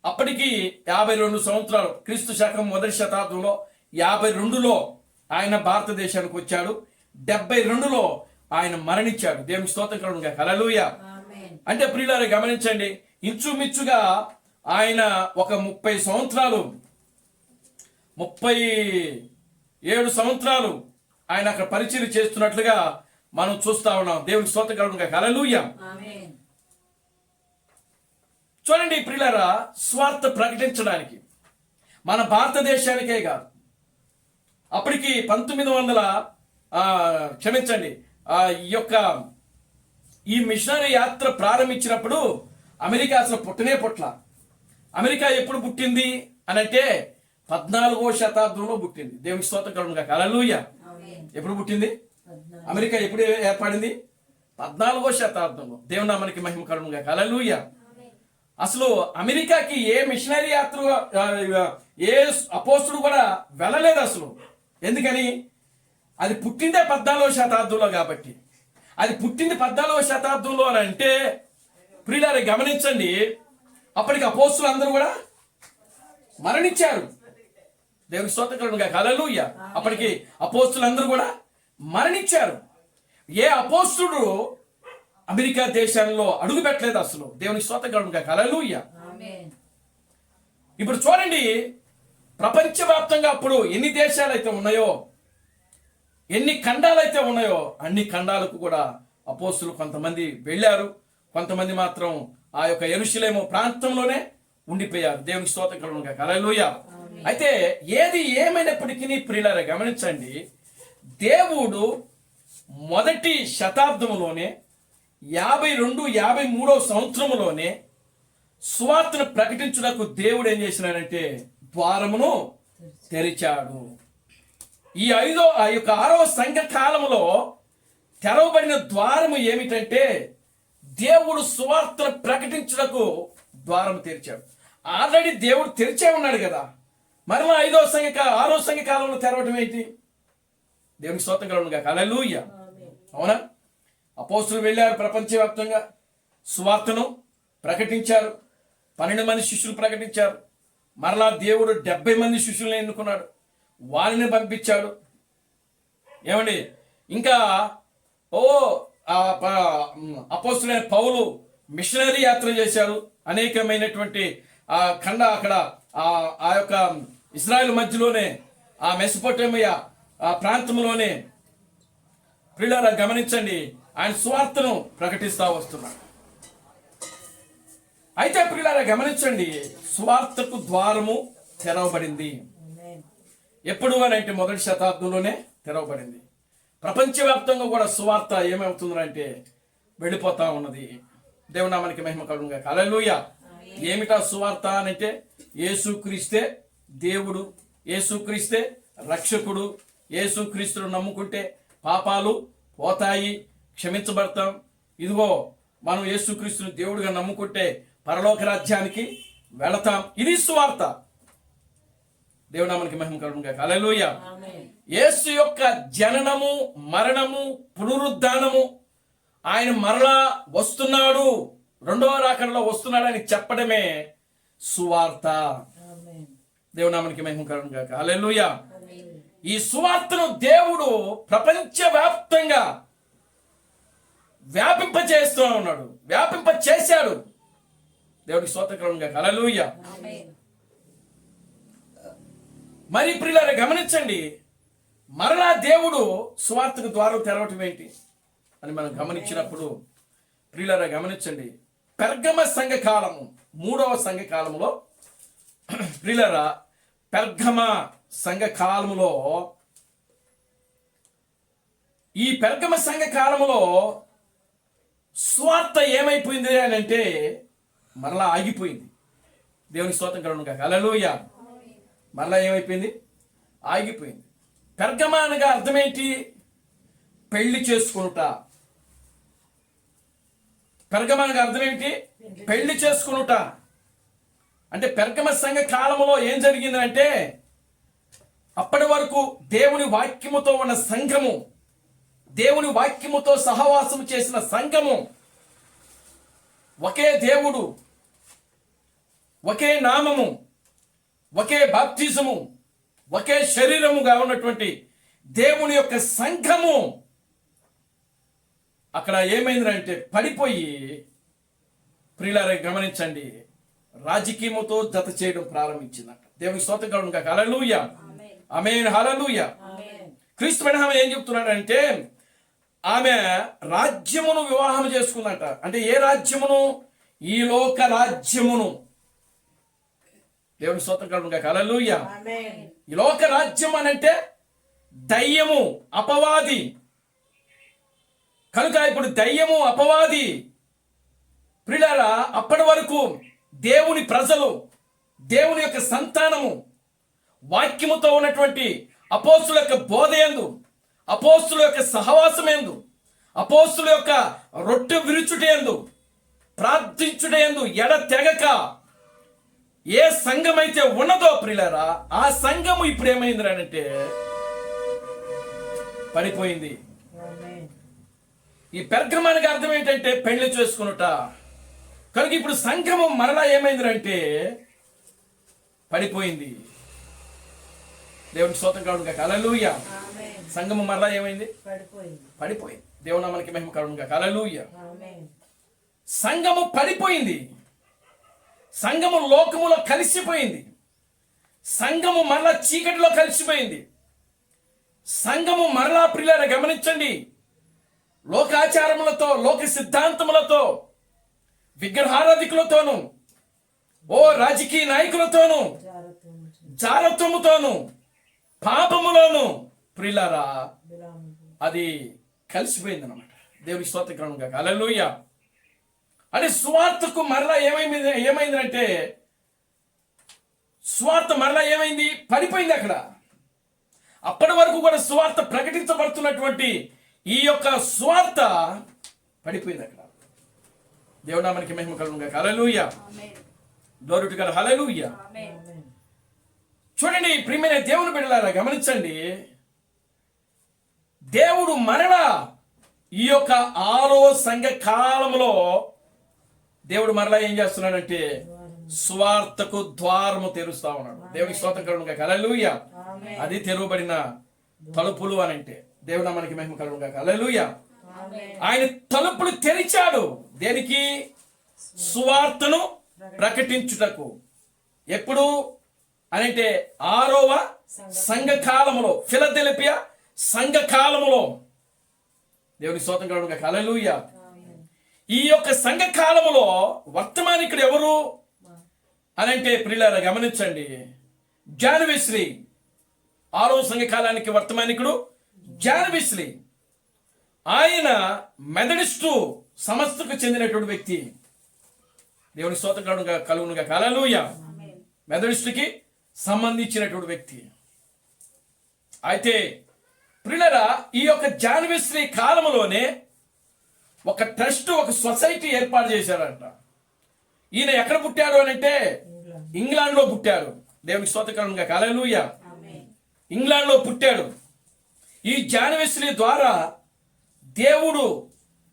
S2: అప్పటికి 52 సంవత్సరాలు, క్రీస్తు శకం మొదటి శతాబ్దంలో 52లో ఆయన భారతదేశానికి వచ్చాడు. 72లో ఆయన మరణించాడు. దేవునికి స్తోత్రం కలుగును గాక. హల్లెలూయా. అంటే ప్రియులారా గమనించండి, ఇంచుమించుగా ఆయన ఒక 30 సంవత్సరాలు, 37 సంవత్సరాలు ఆయన అక్కడ పరిచయం చేస్తున్నట్లుగా మనం చూస్తా ఉన్నాం. దేవునికి స్తోత్రం కలుగును గాక. హల్లెలూయా. చూడండి ప్రియులారా, స్వార్థ ప్రకటించడానికి మన భారతదేశానికే కాదు, అప్పటికి 1900 క్షమించండి, ఈ మిషనరీ యాత్ర ప్రారంభించినప్పుడు అమెరికా అసలు పుట్ల. అమెరికా ఎప్పుడు పుట్టింది అని అంటే 14వ శతాబ్దంలో పుట్టింది. దేవునికి స్తోత్రం కలుగును గాక. హల్లెలూయా. ఎప్పుడు పుట్టింది అమెరికా? ఎప్పుడు ఏర్పడింది? 14వ శతాబ్దంలో. దేవుని నామానికి మహిమ కలుగును గాక. హల్లెలూయా. అసలు అమెరికాకి ఏ మిషనరీ యాత్ర, ఏ అపోస్తుడు కూడా వెళ్ళలేదు అసలు. ఎందుకని? అది పుట్టిందే 14వ శతాబ్దంలో కాబట్టి. అది పుట్టింది 14వ శతాబ్దంలో అని అంటే ప్రియులారా గమనించండి, అప్పటికి అపోస్తులు అందరూ కూడా మరణించారు. దేవుని స్తోత్రం కలుగును గాక. హల్లెలూయా. అప్పటికి అపోస్తులు అందరూ కూడా మరణించారు. ఏ అపోస్తుడు అమెరికా దేశంలో అడుగు పెట్టలేదు అసలు. దేవునికి స్తోత్రం కలుగును గాక. హల్లెలూయా. ఇప్పుడు చూడండి, ప్రపంచవ్యాప్తంగా అప్పుడు ఎన్ని దేశాలు అయితే ఉన్నాయో ఎన్ని ఖండాలు అయితే ఉన్నాయో అన్ని ఖండాలకు కూడా అపోస్తులు కొంతమంది వెళ్ళారు, కొంతమంది మాత్రం ఆ యొక్క యెరూషలేము ప్రాంతంలోనే ఉండిపోయారు. దేవునికి స్తోత్రం కలుగును గాక. హల్లెలూయా. అయితే ఏది ఏమైనప్పటికీ ప్రియులారా గమనించండి, దేవుడు మొదటి శతాబ్దంలోనే 52-53వ సంవత్సరంలోనే సువార్తను ప్రకటించుటకు దేవుడు ఏం చేసినాడంటే ద్వారమును తెరిచాడు. ఈ 6వ సంఘ కాలంలో తెరవబడిన ద్వారము ఏమిటంటే దేవుడు సువార్తను ప్రకటించుటకు ద్వారం తెరిచాడు. ఆల్రెడీ దేవుడు తెరిచే ఉన్నాడు కదా, మరలా 6వ సంఘ కాలంలో తెరవడం ఏంటి? దేవునికి స్తోత్రం కలుగును గాక. హల్లెలూయా. అవునా? అపోస్తులు వెళ్ళారు, ప్రపంచవ్యాప్తంగా సువార్తను ప్రకటించారు. 12 మంది శిష్యులు ప్రకటించారు. మరలా దేవుడు 70 మంది శిష్యులను ఎన్నుకున్నాడు, వారిని పంపించాడు. ఏమండి, ఇంకా అపోస్తులైన పౌలు మిషనరీ యాత్ర చేశారు. అనేకమైనటువంటి అక్కడ ఆ యొక్క ఇశ్రాయేలు మధ్యలోనే, ఆ మెసొపొటేమియా ఆ ప్రాంతంలోనే ప్రియులారా గమనించండి, ఆయన సువార్తను ప్రకటిస్తూ వస్తున్నాడు. అయితే ప్రియులారా గమనించండి, సువార్తకు ద్వారము తెరవబడింది. ఎప్పుడు అంటే మొదటి శతాబ్దంలోనే తెరవబడింది. ప్రపంచవ్యాప్తంగా కూడా సువార్త ఏమవుతుందంటే వెళ్ళిపోతా ఉన్నది. దేవుని నామానికి మహిమ కలుగును గాక. హల్లెలూయా. ఏమిటా సువార్త అంటే యేసుక్రీస్తే దేవుడు, యేసుక్రీస్తే రక్షకుడు, యేసుక్రీస్తును నమ్ముకుంటే పాపాలు పోతాయి, క్షమించబడతాం. ఇదిగో మనం యేసుక్రీస్తుని దేవుడిగా నమ్ముకుంటే పరలోక రాజ్యానికి వెళతాం. ఇది సువార్త. దేవుని నామానికి మహిమ కలుగును గాక. హల్లెలూయా. యేసు యొక్క జననము, మరణము, పునరుద్ధానము, ఆయన మరలా వస్తున్నాడు, రెండవ రాకడలో వస్తున్నాడని చెప్పడమే సువార్త. దేవుని నామానికి మహిమ కలుగును గాక. హల్లెలూయా. ఈ సువార్తను దేవుడు ప్రపంచవ్యాప్తంగా వ్యాపింపచేస్తూ ఉన్నాడు, వ్యాపింపచేశాడు. దేవుడికి స్తోత్రం కలుగును గాక. హల్లెలూయా. మరి ప్రియులారా గమనించండి, మరలా దేవుడు సువార్తకు ద్వారం తెరవటం ఏంటి అని మనం గమనించినప్పుడు ప్రియులారా గమనించండి, పెర్గమ సంఘ కాలము, 3వ సంఘ కాలంలో ప్రియులారా పెర్గమ సంఘ కాలములో, ఈ పెర్గమ సంఘ కాలములో సువార్త ఏమైపోయింది అని అంటే మరలా ఆగిపోయింది. దేవునికి స్తోత్రం కలుగును గాక. హల్లెలూయా. మరలా ఏమైపోయింది? ఆగిపోయింది. పెర్గమ అనగా అర్థమేంటి? పెళ్లి చేసుకునుట. పెర్గమ అనగా అర్థమేంటి? పెళ్లి చేసుకునుట. అంటే పెర్గమ సంఘ కాలంలో ఏం జరిగిందంటే అప్పటి వరకు దేవుని వాక్యముతో ఉన్న సంఘము, దేవుని వాక్యముతో సహవాసం చేసిన సంఘము, ఒకే దేవుడు, ఒకే నామము, ఒకే బాప్తిజము, ఒకే శరీరముగా ఉన్నటువంటి దేవుని యొక్క సంఘము అక్కడ ఏమైందంటే పడిపోయి, ప్రియులారా గమనించండి, రాజకీయముతో జత చేయడం ప్రారంభించిందట. దేవునికి స్తోత్రం కలుగును గాక. హల్లెలూయా. ఆమేన్. హల్లెలూయా. క్రీస్తు ఆమె ఏం చెప్తున్నాడంటే ఆమె రాజ్యమును వివాహం చేసుకుందంట. అంటే ఏ రాజ్యమును? ఈ లోక రాజ్యమును. దేవుని స్తోత్రం కలుగును గాక. హల్లెలూయా. ఈ లోక రాజ్యం అనంటే దయ్యము, అపవాది. కనుక ఇప్పుడు దయ్యము, అపవాది ప్రియులారా అప్పటి వరకు దేవుని ప్రజలు, దేవుని యొక్క సంతానము వాక్యముతో ఉన్నటువంటి అపోస్తుల యొక్క బోధ యందు, అపోస్తుల యొక్క సహవాసం యందు, అపోస్తుల యొక్క రొట్టె విరుచుట యందు, ప్రార్థించుట యందు ఎడతెగక ఏ సంఘం అయితే ఉన్నదో ప్రియులారా ఆ సంఘము ఇప్పుడు ఏమైంది అంటే పడిపోయింది. ఈ పెర్గమానికి అర్థం ఏంటంటే పెళ్లి చేసుకునుట. కనుక ఇప్పుడు సంఘము మరలా ఏమైందంటే పడిపోయింది. దేవునికి స్తోత్రం కలుగును గాక. హల్లెలూయా. సంఘము మరలా ఏమైంది? పడిపోయింది. దేవుని నామానికి మహిమ కలుగును గాక. హల్లెలూయా. సంఘము పడిపోయింది. సంఘము లోకములో కలిసిపోయింది. సంఘము మరలా చీకటిలో కలిసిపోయింది. సంఘము మరలా ప్రియులారా గమనించండి, లోకాచారములతో, లోక సిద్ధాంతములతో, విగ్రహారాధికులతోనూ, రాజకీయ నాయకులతోనూ, జారత్వముతోనూ, పాపములోను ప్రియులారా అది కలిసిపోయింది అనమాట. దేవునికి స్తోత్రం గాక. హల్లెలూయా. అంటే సువార్తకు మరలా ఏమైందంటే సువార్త మరలా ఏమైంది? పడిపోయింది అక్కడ. అప్పటి వరకు కూడా సువార్త ప్రకటించబడుతున్నటువంటి ఈ యొక్క సువార్త పడిపోయింది అక్కడ. దేవుడు నామానికి మహిమ కలుగును గాక. Hallelujah. Glory to God. Hallelujah. చూడండి ప్రియమైన దేవుని బిడ్డలారా, గమనించండి, దేవుడు మరలా ఈ యొక్క 6వ సంఘ కాలంలో దేవుడు మరలా ఏం చేస్తున్నాడంటే సువార్తకు ద్వారము తెరుస్తా ఉన్నాడు. దేవునికి స్తోత్రం కలుగును గాక. హల్లెలూయా. అది తెరవబడిన తలుపులు అని అంటే దేవుడు మనకి మహిమ కలుగును గాక. హల్లెలూయా. ఆయన తలుపులు తెరిచాడు. దేనికి? సువార్తను ప్రకటించుటకు. ఎప్పుడు అనంటే 6వ సంఘ కాలములో, ఫిలదెల్ఫియా సంఘ కాలములో. దేవుని స్తోత్రం కలుగును గాక. హల్లెలూయా. ఈ యొక్క సంఘ కాలములో వర్తమానికుడు ఎవరు అనంటే ప్రియులారా గమనించండి, జాన్ వెస్లీ. 6వ సంఘ కాలానికి వర్తమానికుడు జాన్ వెస్లీ. ఆయన మెథడిస్టు సంస్థకు చెందినటువంటి వ్యక్తి. దేవుని స్తోత్రం కలుగును గాక. హల్లెలూయా. మెథడిస్టుకి సంబంధించినటువంటి వ్యక్తి. అయితే ప్రియులారా ఈ యొక్క జాన్ వెస్లీ కాలంలోనే ఒక ట్రస్ట్, ఒక సొసైటీ ఏర్పాటు చేశారంట. ఈయన ఎక్కడ పుట్టాడు అని అంటే ఇంగ్లాండ్లో పుట్టాడు. దేవునికి స్తోత్రం కలుగును గాక. హల్లెలూయా. ఇంగ్లాండ్లో పుట్టాడు. ఈ జాన్ వెస్లీ ద్వారా దేవుడు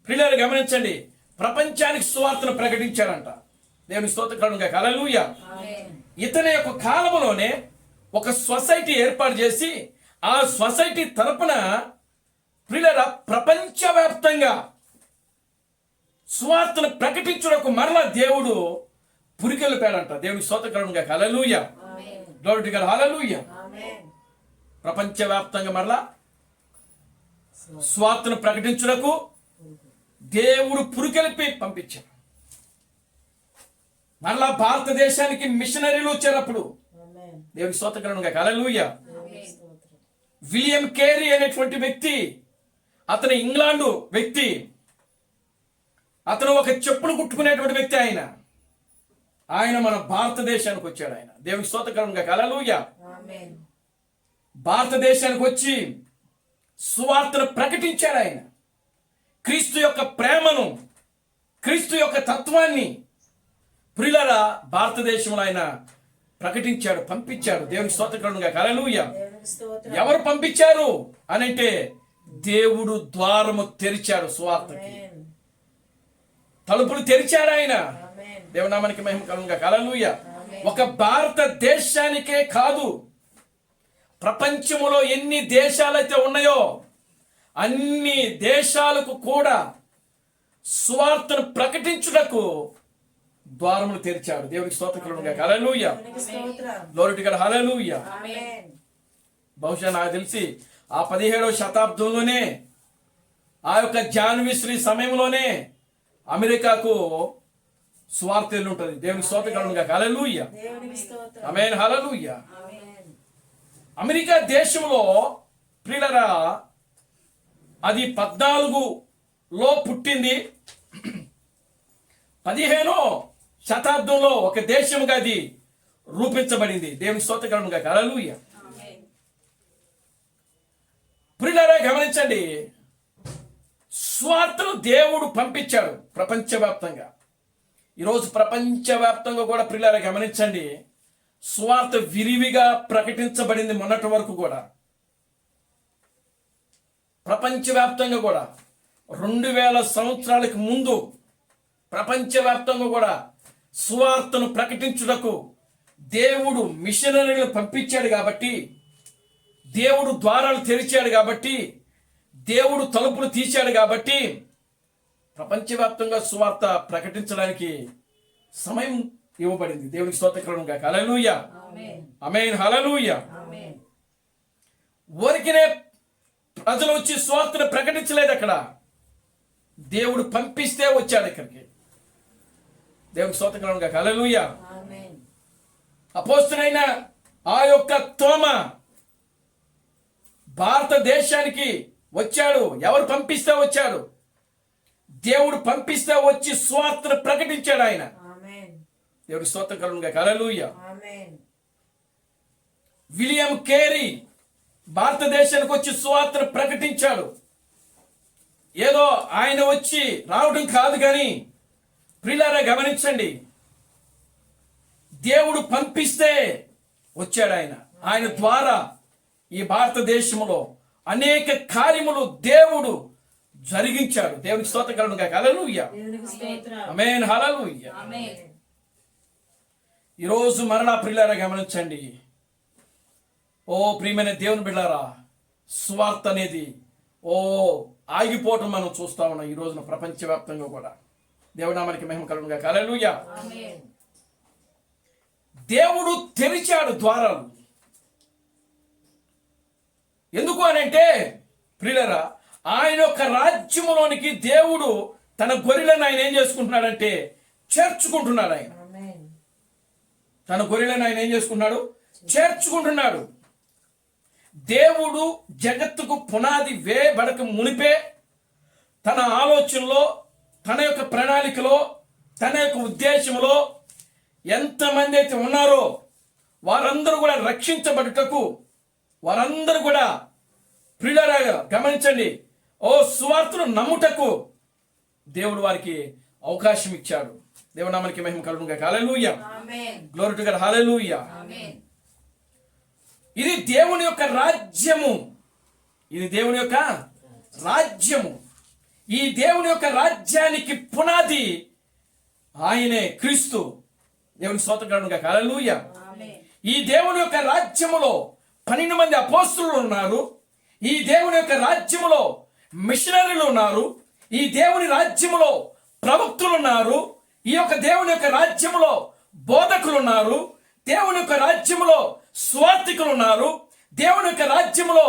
S2: ప్రియులారా గమనించండి, ప్రపంచానికి సువార్తను ప్రకటించాడంట. దేవునికి స్తోత్రం కలుగును గాక. హల్లెలూయా. ఇతని యొక్క కాలంలోనే ఒక సొసైటీ ఏర్పాటు చేసి ఆ సొసైటీ తరపున ప్రియులారా ప్రపంచవ్యాప్తంగా సువార్తను ప్రకటించుటకు మరలా దేవుడు పురికెళ్ళిపోయాడంట. దేవునికి స్తోత్రం కలుగును గాక. Hallelujah. Glory to God. Hallelujah. ప్రపంచవ్యాప్తంగా మరలా సువార్తను ప్రకటించుటకు దేవుడు పురికెళ్ళిపి పంపించాడు. మరలా భారతదేశానికి మిషనరీలు వచ్చారప్పుడు. దేవునికి స్తోత్రం కలుగును గాక. హల్లెలూయా. విలియం కేరీ అనేటువంటి వ్యక్తి, అతను ఇంగ్లాండు వ్యక్తి. అతను ఒక చెప్పులు కుట్టుకునేటువంటి వ్యక్తి. ఆయన మన భారతదేశానికి వచ్చాడు. ఆయన దేవునికి స్తోత్రం కలుగును గాక. హల్లెలూయా. భారతదేశానికి వచ్చి సువార్తను ప్రకటించాడు. ఆయన క్రీస్తు యొక్క ప్రేమను, క్రీస్తు యొక్క తత్వాన్ని ప్రియులారా భారతదేశంలో ఆయన ప్రకటించాడు, పంపించాడు. దేవునికి స్తోత్రం కలుగును గాక. హల్లెలూయా. ఎవరు పంపించారు అనంటే దేవుడు ద్వారము తెరిచాడు. సువార్తకి తలుపులు తెరిచాడు ఆయన. దేవుని నామానికి మహిమ కలుగును గాక. హల్లెలూయా. ఒక భారతదేశానికే కాదు, ప్రపంచములో ఎన్ని దేశాలైతే ఉన్నాయో అన్ని దేశాలకు కూడా సువార్తను ప్రకటించుటకు ద్వారములు తెరిచాడు. దేవునికి స్తోత్రం కలుగును గాక. Hallelujah. Glory to God. Hallelujah. బహుశా నాకు తెలిసి ఆ 17వ శతాబ్దంలోనే, ఆ యొక్క జాన్ వెస్లీ సమయంలోనే అమెరికాకు సువార్త వెళ్ళి ఉంటుంది. దేవునికి స్తోత్రం కలుగును గాక. హల్లెలూయా. ఆమేన్. హల్లెలూయా. అమెరికా దేశంలో ప్రియులారా అది 14లో పుట్టింది. 15వ శతాబ్దంలో ఒక దేశముగా అది రూపించబడింది. దేవునికి స్తోత్రం కలుగును గాక. హల్లెలూయా. ప్రియులారా గమనించండి, స్వార్థను దేవుడు పంపించాడు ప్రపంచవ్యాప్తంగా. ఈరోజు ప్రపంచవ్యాప్తంగా కూడా ప్రియులారా గమనించండి, స్వార్థ విరివిగా ప్రకటించబడింది. మొన్నటి వరకు కూడా ప్రపంచవ్యాప్తంగా కూడా 2000 సంవత్సరాలకు ముందు ప్రపంచవ్యాప్తంగా కూడా సువార్తను ప్రకటించుటకు దేవుడు మిషనరీలను పంపించాడు. కాబట్టి దేవుడు ద్వారాలు తెరిచాడు. కాబట్టి దేవుడు తలుపులు తీశాడు. కాబట్టి ప్రపంచవ్యాప్తంగా సువార్త ప్రకటించడానికి సమయం ఇవ్వబడింది. దేవునికి స్తోత్రం కలుగును గాక. హల్లెలూయా. ఆమేన్. హల్లెలూయా. ఊరికినే ప్రజలు వచ్చి స్వార్థను ప్రకటించలేదు అక్కడ. దేవుడు పంపిస్తే వచ్చాడు ఇక్కడికి. దేవుడికి స్తోత్రం కలుగును గాక. హల్లెలూయా.
S3: ఆమేన్.
S2: అపోస్తలుడైన ఆ యొక్క తోమ భారతదేశానికి వచ్చాడు. ఎవరు పంపిస్తే వచ్చాడు? దేవుడు పంపిస్తే వచ్చి స్వార్థను ప్రకటించాడు ఆయన.
S3: ఆమేన్.
S2: దేవుడికి స్తోత్రం కలుగును గాక. హల్లెలూయా.
S3: ఆమేన్.
S2: విలియం కేరీ భారతదేశానికి వచ్చి సువార్తను ప్రకటించాడు. ఏదో ఆయన వచ్చి రావడం కాదు, కానీ ప్రియులారా గమనించండి, దేవుడు పంపిస్తే వచ్చాడు ఆయన. ఆయన ద్వారా ఈ భారతదేశంలో అనేక కార్యములు దేవుడు జరిగించాడు. దేవునికి స్తోత్రం కలుగును గాక. హల్లెలూయా.
S3: దేవునికి స్తోత్రం.
S2: ఆమేన్. హల్లెలూయా.
S4: ఆమేన్.
S2: ఈరోజు మరలా ప్రియులారా గమనించండి. ఓ ప్రియమైన దేవుని బిడ్డారా, స్వార్థ అనేది ఆగిపోవటం మనం చూస్తా ఉన్నాం ఈ రోజున ప్రపంచవ్యాప్తంగా కూడా. దేవుడి నామానికి మహిమ కలుగును గాక. హల్లెలూయా.
S4: ఆమేన్.
S2: దేవుడు తెరిచాడు ద్వారాలు. ఎందుకు అనంటే ప్రియులారా, ఆయన యొక్క రాజ్యములోనికి దేవుడు తన గొర్రెలను ఆయన ఏం చేసుకుంటున్నాడంటే చేర్చుకుంటున్నాడు. ఆయన
S3: ఆమేన్.
S2: తన గొర్రెలను ఆయన ఏం చేసుకుంటున్నాడు? చేర్చుకుంటున్నాడు. దేవుడు జగత్తుకు పునాది వేయబడక మునిపే తన ఆలోచనలో, తన యొక్క ప్రణాళికలో, తన యొక్క ఉద్దేశంలో ఎంతమంది అయితే ఉన్నారో వారందరూ కూడా రక్షించబడుటకు, వారందరూ కూడా ప్రియులారా గమనించండి, సువార్తను నమ్ముటకు దేవుడు వారికి అవకాశం ఇచ్చాడు. దేవుని నామానికి మహిమ కలుగును గాక. Hallelujah.
S3: Amen.
S2: Glory to God. Hallelujah.
S4: Amen.
S2: ఇది దేవుని యొక్క రాజ్యము. ఇది దేవుని యొక్క రాజ్యము. ఈ దేవుని యొక్క రాజ్యానికి పునాది ఆయనే, క్రీస్తు. దేవుని స్తోత్రం కలుగును గాక. హల్లెలూయా.
S4: ఆమేన్.
S2: ఈ దేవుని యొక్క రాజ్యములో 12 మంది అపోస్తలులు ఉన్నారు. ఈ దేవుని యొక్క రాజ్యములో మిషనరీలు ఉన్నారు. ఈ దేవుని రాజ్యములో ప్రవక్తులు ఉన్నారు. ఈ యొక్క దేవుని యొక్క రాజ్యములో బోధకులు ఉన్నారు. దేవుని యొక్క రాజ్యములో స్వార్థికులు ఉన్నారు. దేవుని యొక్క రాజ్యములో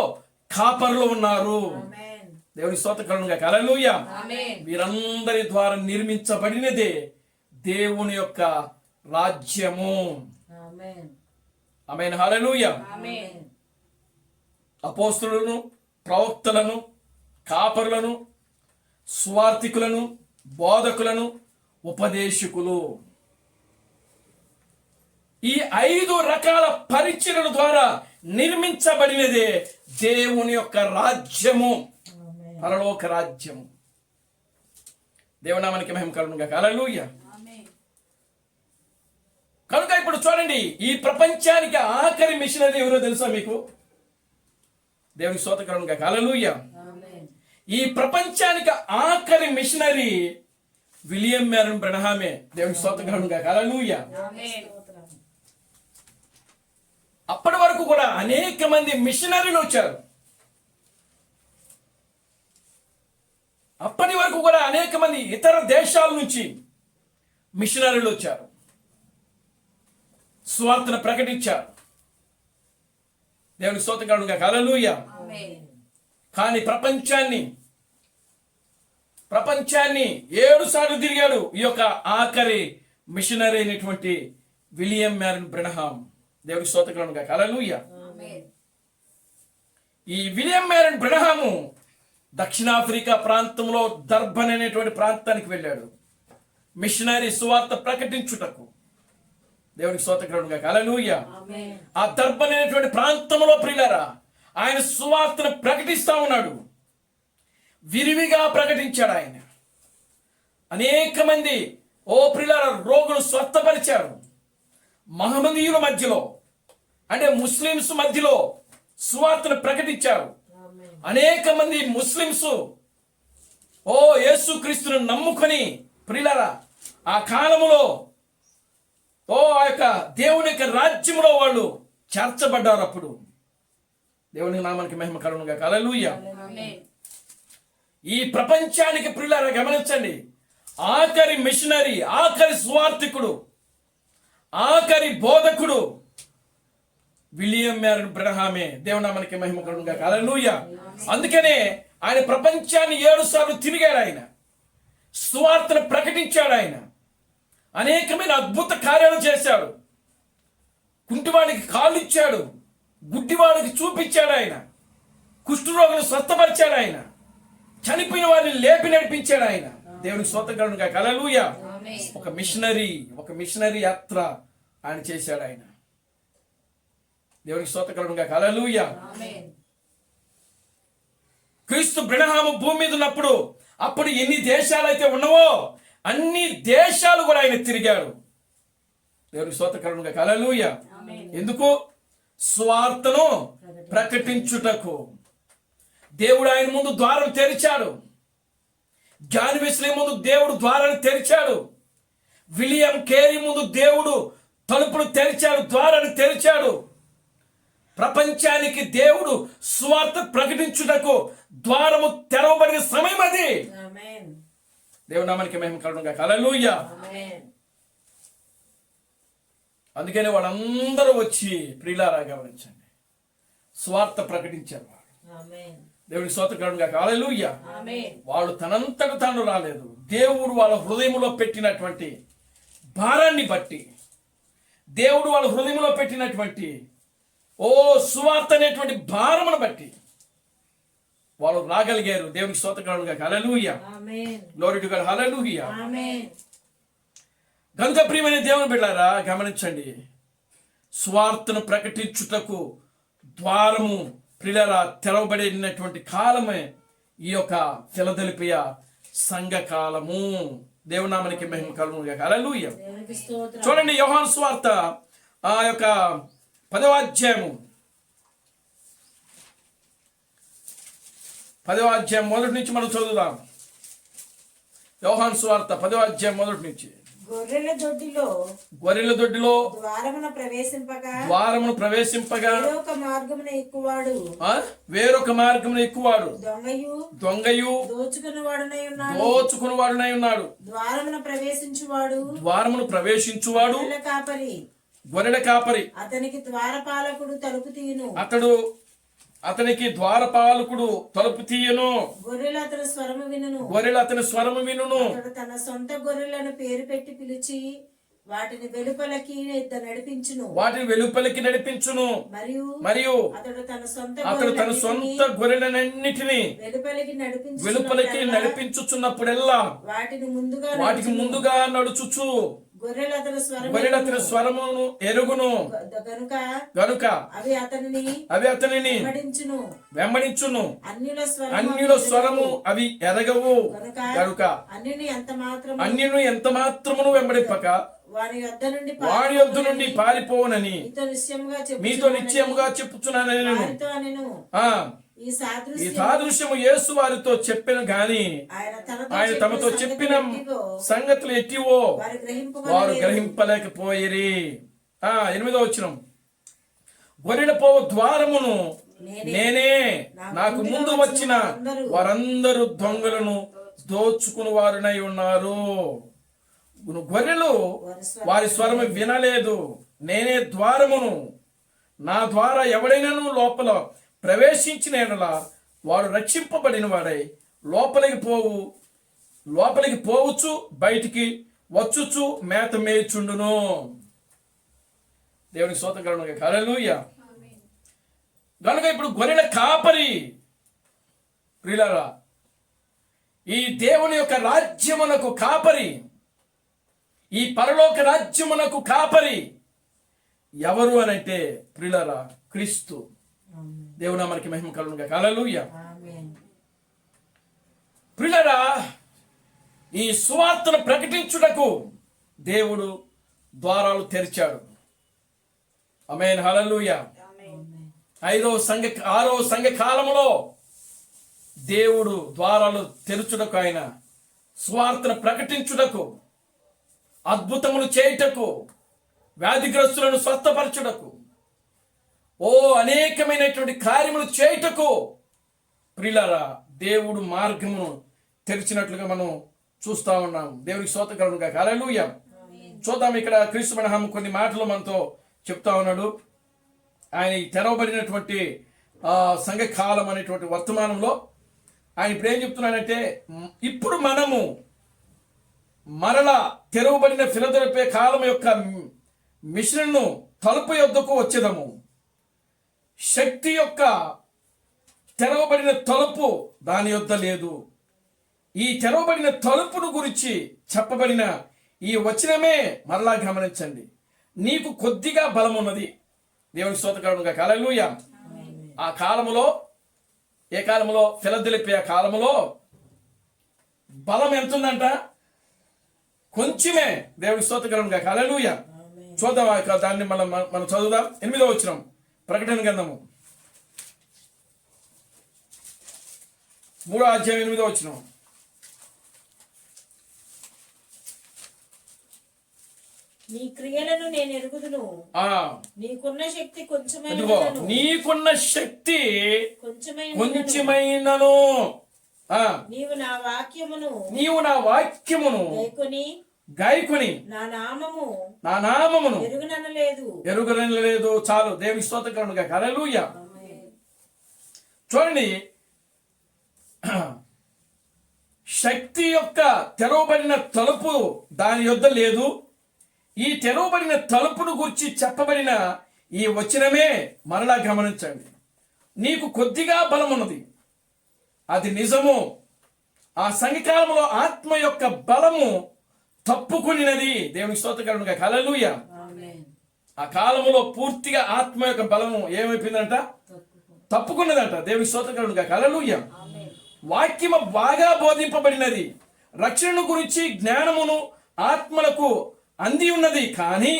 S2: కాపరులు ఉన్నారు.
S3: ఆమేన్.
S2: దేవుని స్తోత్రం కలుగును గాక. హల్లెలూయా.
S4: ఆమేన్.
S2: వీరందరి ద్వారా నిర్మించబడినదే దేవుని యొక్క రాజ్యము.
S3: ఆమేన్.
S2: ఆమేన్. హల్లెలూయా.
S4: ఆమేన్.
S2: అపోస్తలులను, ప్రవక్తలను, కాపరులను, స్వార్థికులను, బోధకులను, ఉపదేశకులు, ఈ 5 రకాల పరిచర్యల ద్వారా నిర్మించబడినదే దేవుని యొక్క రాజ్యము,
S3: ఆమేన్.
S2: పరలోక రాజ్యము. దేవునామానికి మహిమ కలుగును గాక. హల్లెలూయా.
S4: ఆమేన్.
S2: కనుక ఇప్పుడు చూడండి, ఈ ప్రపంచానికి ఆఖరి మిషనరీ ఎవరో తెలుసా మీకు? దేవునికి స్తోత్రం కలుగును గాక. హల్లెలూయా.
S3: ఆమేన్.
S2: ఈ ప్రపంచానికి ఆఖరి మిషనరీ విలియం మ్యారన్ బ్రనహామే. దేవునికి స్తోత్రం కలుగును గాక. హల్లెలూయా.
S4: ఆమేన్.
S3: స్తోత్రం.
S2: అప్పటి వరకు కూడా అనేక మంది మిషనరీలు వచ్చారు. అప్పటి వరకు కూడా అనేక మంది ఇతర దేశాల నుంచి మిషనరీలు వచ్చారు, సువార్తను ప్రకటించారు. దేవునికి స్తోత్రం కలుగును గాక. హల్లెలూయా.
S4: ఆమేన్.
S2: కానీ ప్రపంచాన్ని 7 సార్లు తిరిగాడు ఈ యొక్క ఆఖరి మిషనరీ అయినటువంటి విలియం మ్యారన్ బ్రనహాం. దేవునికి స్తోత్రం కలుగును గాక. హల్లెలూయా.
S4: ఆమేన్.
S2: ఈ విలియం మ్యారన్ బ్రనహాము దక్షిణాఫ్రికా ప్రాంతంలో దర్బన్ అనేటువంటి ప్రాంతానికి వెళ్ళాడు మిషనరీ సువార్త ప్రకటించుటకు. దేవునికి స్తోత్రం కలుగును గాక. హల్లెలూయా.
S3: ఆమేన్.
S2: ఆ దర్బన్ అనేటువంటి ప్రాంతంలో ప్రియులారా ఆయన సువార్తను ప్రకటిస్తా ఉన్నాడు. విరివిగా ప్రకటించాడు ఆయన. అనేక మంది ప్రియులారా రోగులు స్వస్థపరిచారు. మహమ్మదీయుల మధ్యలో, అంటే ముస్లిమ్స్ మధ్యలో సువార్తను ప్రకటించారు.
S3: ఆమేన్.
S2: అనేక మంది ముస్లిమ్స్ యేసుక్రీస్తును నమ్ముకొని ప్రియులారా ఆ కాలములో ఆ యొక్క దేవుని యొక్క రాజ్యములో వాళ్ళు చేర్చబడ్డారు. అప్పుడు దేవుని నామానికి మహిమ కలుగును గాక. హల్లెలూయా.
S4: ఆమేన్.
S2: ఈ ప్రపంచానికి ప్రియులారా గమనించండి, ఆఖరి మిషనరీ, ఆఖరి స్వార్థికుడు, ఆఖరి బోధకుడు విలియం మ్యారన్ బ్రహామే. దేవుని నామానికి మహిమ కలుగును గాక. హల్లెలూయా. అందుకనే ఆయన ప్రపంచాన్ని 7 సార్లు తిరిగాడు. ఆయన సువార్తను ప్రకటించాడు. ఆయన అనేకమైన అద్భుత కార్యాలు చేశాడు. కుంటివాడికి కాళ్ళు ఇచ్చాడు, గుడ్డివాడికి చూపించాడు. ఆయన కుష్ఠరోగులను స్వస్థపరిచాడు. ఆయన చనిపోయిన వారిని లేపి నడిపించాడు. ఆయన దేవునికి స్తోత్రం కలుగును గాక. హల్లెలూయా. ఒక మిషనరీ యాత్ర ఆయన చేశాడు. ఆయన దేవునికి స్తోత్రం కలుగును గాక. హల్లెలూయా. క్రీస్తు బ్రహ్మ భూమి మీద ఉన్నప్పుడు అప్పుడు ఎన్ని దేశాలు అయితే ఉన్నావో అన్ని దేశాలు కూడా ఆయన తిరిగాడు. దేవునికి స్తోత్రం కలుగును గాక. హల్లెలూయా. ఎందుకు? స్వార్థను ప్రకటించుటకు. దేవుడు ఆయన ముందు ద్వారం తెరిచాడు. జాన్ వెస్లీ ముందు దేవుడు ద్వారాన్ని తెరిచాడు. విలియం కేరీ ముందు దేవుడు తలుపులు తెరిచాడు, ద్వారాన్ని తెరిచాడు. ప్రపంచానికి దేవుడు సువార్త ప్రకటించుటకు ద్వారము తెరవబడిన సమయం అది. దేవుని నామానికి మహిమ కలుగును గాక. హల్లెలూయా. అందుకని వాళ్ళందరూ వచ్చి ప్రియులారా గమనించండి, సువార్త ప్రకటించారు. దేవునికి స్తోత్రం కలుగును గాక. హల్లెలూయా. వాళ్ళు తనంతట తాను రాలేదు. దేవుడు వాళ్ళ హృదయంలో పెట్టినటువంటి భారాన్ని బట్టి, దేవుడు వాళ్ళ హృదయంలో పెట్టినటువంటి సువార్త అనేటువంటి భారమును బట్టి వాళ్ళు రాగలిగారు. దేవునికి స్తోత్రం కలుగును గాక. Hallelujah. Glory to God. Hallelujah. కనుక ప్రియమైన దేవుని బిడ్డలారా గమనించండి, స్వార్థను ప్రకటించుటకు ద్వారము ప్రియులారా తెరవబడినటువంటి కాలమే ఈ యొక్క ఫిలదెల్ఫియా సంఘకాలము. దేవుని నామానికి మహిమ కలుగును గాక. హల్లెలూయా. చూడండి, యోహాను సువార్త ఆ యొక్క 10వ అధ్యాయము మొదటి నుంచి మనం చదువుదాం. యోహాను సువార్త 10వ అధ్యాయం మొదటి నుంచి.
S3: గొర్రెల దొడ్డిలో ద్వారమున ప్రవేశింపగా
S2: వేరొక మార్గమున ఎక్కువాడు దొంగయు దోచుకునివాడునై ఉన్నాడు. ద్వారమును ప్రవేశించువాడు గొర్రెల కాపరి.
S3: అతనికి ద్వారపాలకుడు తలుపు తీయును.
S2: అతనికి ద్వారపాలకుడు తలుపు తీయను.
S3: గొర్రెలు అతని స్వరము వినును. అతడు తన సొంత గొర్రెలను పేరు పెట్టి పిలిచి వాటిని వెలుపలికి నడిపించును. మరియు అతడు తన సొంత గొర్రెలన్నిటిని వెలుపలికి నడిపించుచున్నప్పుడెల్లా వాటికి ముందుగా నడుచుచు గొర్రెలు అతని స్వరమును ఎరుగును గనుక అవి అతనిని వెంబడించును. అన్యుల స్వరము అవి ఎరగవు గనుక అన్యును ఎంత మాత్రమును వెంబడింపక వారి యొద్ద నుండి పారిపోనని మీతో నిశ్చయముగా చెప్పుచున్నానని ఈ సాదృశ్యము యేసు వారితో చెప్పిన గాని ఆయన తమతో చెప్పిన సంగతులు ఎట్టివో వారు గ్రహింపలేకపోయిరి. 8వ వచనం. గొర్రెల పోవు ద్వారమును నేనే, నాకు ముందు వచ్చిన వారందరూ దొంగలను దోచుకుని వారునై ఉన్నారు. గొర్రెలు వారి స్వరము వినలేదు. నేనే ద్వారమును, నా ద్వారా ఎవడైనాను లోపల ప్రవేశించిన ఎడలా వాడు రక్షింపబడిన వాడై లోపలికి పోవచ్చు, బయటికి వచ్చుచు మేత మేయుచుండును. దేవునికి స్తోత్రం కలుగును గాక. హల్లెలూయా. కనుక ఇప్పుడు గొర్రెల కాపరి ప్రియులారా, ఈ దేవుని యొక్క రాజ్యమునకు కాపరి, ఈ పరలోక రాజ్యమునకు కాపరి ఎవరు అనంటే ప్రియులారా క్రీస్తు. దేవుని నామానికి మహిమ కలుగును గాక. హల్లెలూయా. ప్రియులారా, ఈ సువార్తను ప్రకటించుటకు దేవుడు ద్వారాలు తెరిచాడు. ఆమేన్. హల్లెలూయా. 6వ సంఘ కాలములో దేవుడు ద్వారాలు తెరుచుటకు, ఆయన సువార్తను ప్రకటించుటకు, అద్భుతములు చేయుటకు, వ్యాధిగ్రస్తులను స్వస్థపరచుటకు, అనేకమైనటువంటి కార్యములు చేయుటకు ప్రియులారా దేవుడు మార్గమును తెరిచినట్లుగా మనం చూస్తా ఉన్నాం. దేవునికి స్తోత్రం కలుగును గాక. హల్లెలూయా. చూద్దాం, ఇక్కడ క్రీస్తు బ్రహ్మ కొన్ని మాటలు మనతో చెప్తా ఉన్నాడు.
S2: ఆయన ఈ తెరవబడినటువంటి సంఘకాలం అనేటువంటి వర్తమానంలో ఆయన ఇప్పుడు ఏం చెప్తున్నాడంటే, ఇప్పుడు మనము మరలా తెరవబడిన ఫిలదెల్ఫియా కాలం యొక్క మిషన్ను తలుపు యొద్దకు వచ్చేదము. శక్తి యొక్క తెరవబడిన తలుపు దాని యొద్ద లేదు. ఈ తెరవబడిన తలుపును గురించి చెప్పబడిన ఈ వచనమే మరలా గమనించండి. నీకు కొద్దిగా బలం ఉన్నది. దేవుని స్తోత్రకరుడుగా హల్లెలూయా. ఆ కాలములో, ఏ కాలంలో? ఫిలదెల్ఫియా కాలములో బలం ఎంత ఉందంట? కొంచెమే. దేవుని స్తోత్రకరుడుగా హల్లెలూయా. చూద్దాం దాన్ని మనం చదువుదాం. 8వ వచనం, ప్రకటన గ్రంథము 3వ అధ్యాయం 8వ వచనం.
S5: నీ క్రియలను నేను ఎరుగుదును, నీకున్న శక్తి
S2: నీకున్న శక్తి
S5: కొంచెమైనను, నీవు నా వాక్యమును గాయకుని నా నామమును
S2: ఎరుగనలేదు. చాలు. దేవుని స్తోత్రకరుడుగా హల్లెలూయా. చూడండి, శక్తి యొక్క తెరవబడిన తలుపు దాని యొద్ద లేదు. ఈ తెరవబడిన తలుపును గురించి చెప్పబడిన ఈ వచనమే మరలా గమనించండి. నీకు కొద్దిగా బలం ఉన్నది, అది నిజము. ఆ సంఘకాలంలో ఆత్మ యొక్క బలము తప్పుకునినది. దేవుని స్తోత్రకరుడుగా హల్లెలూయా. ఆ కాలములో పూర్తిగా ఆత్మ యొక్క బలము ఏమైపోయిందంట? తప్పుకున్నదంట. దేవుని స్తోత్రకరుడుగా హల్లెలూయా. వాక్యము బాగా బోధింపబడినది, రక్షణ గురించి జ్ఞానమును ఆత్మలకు అంది ఉన్నది. కానీ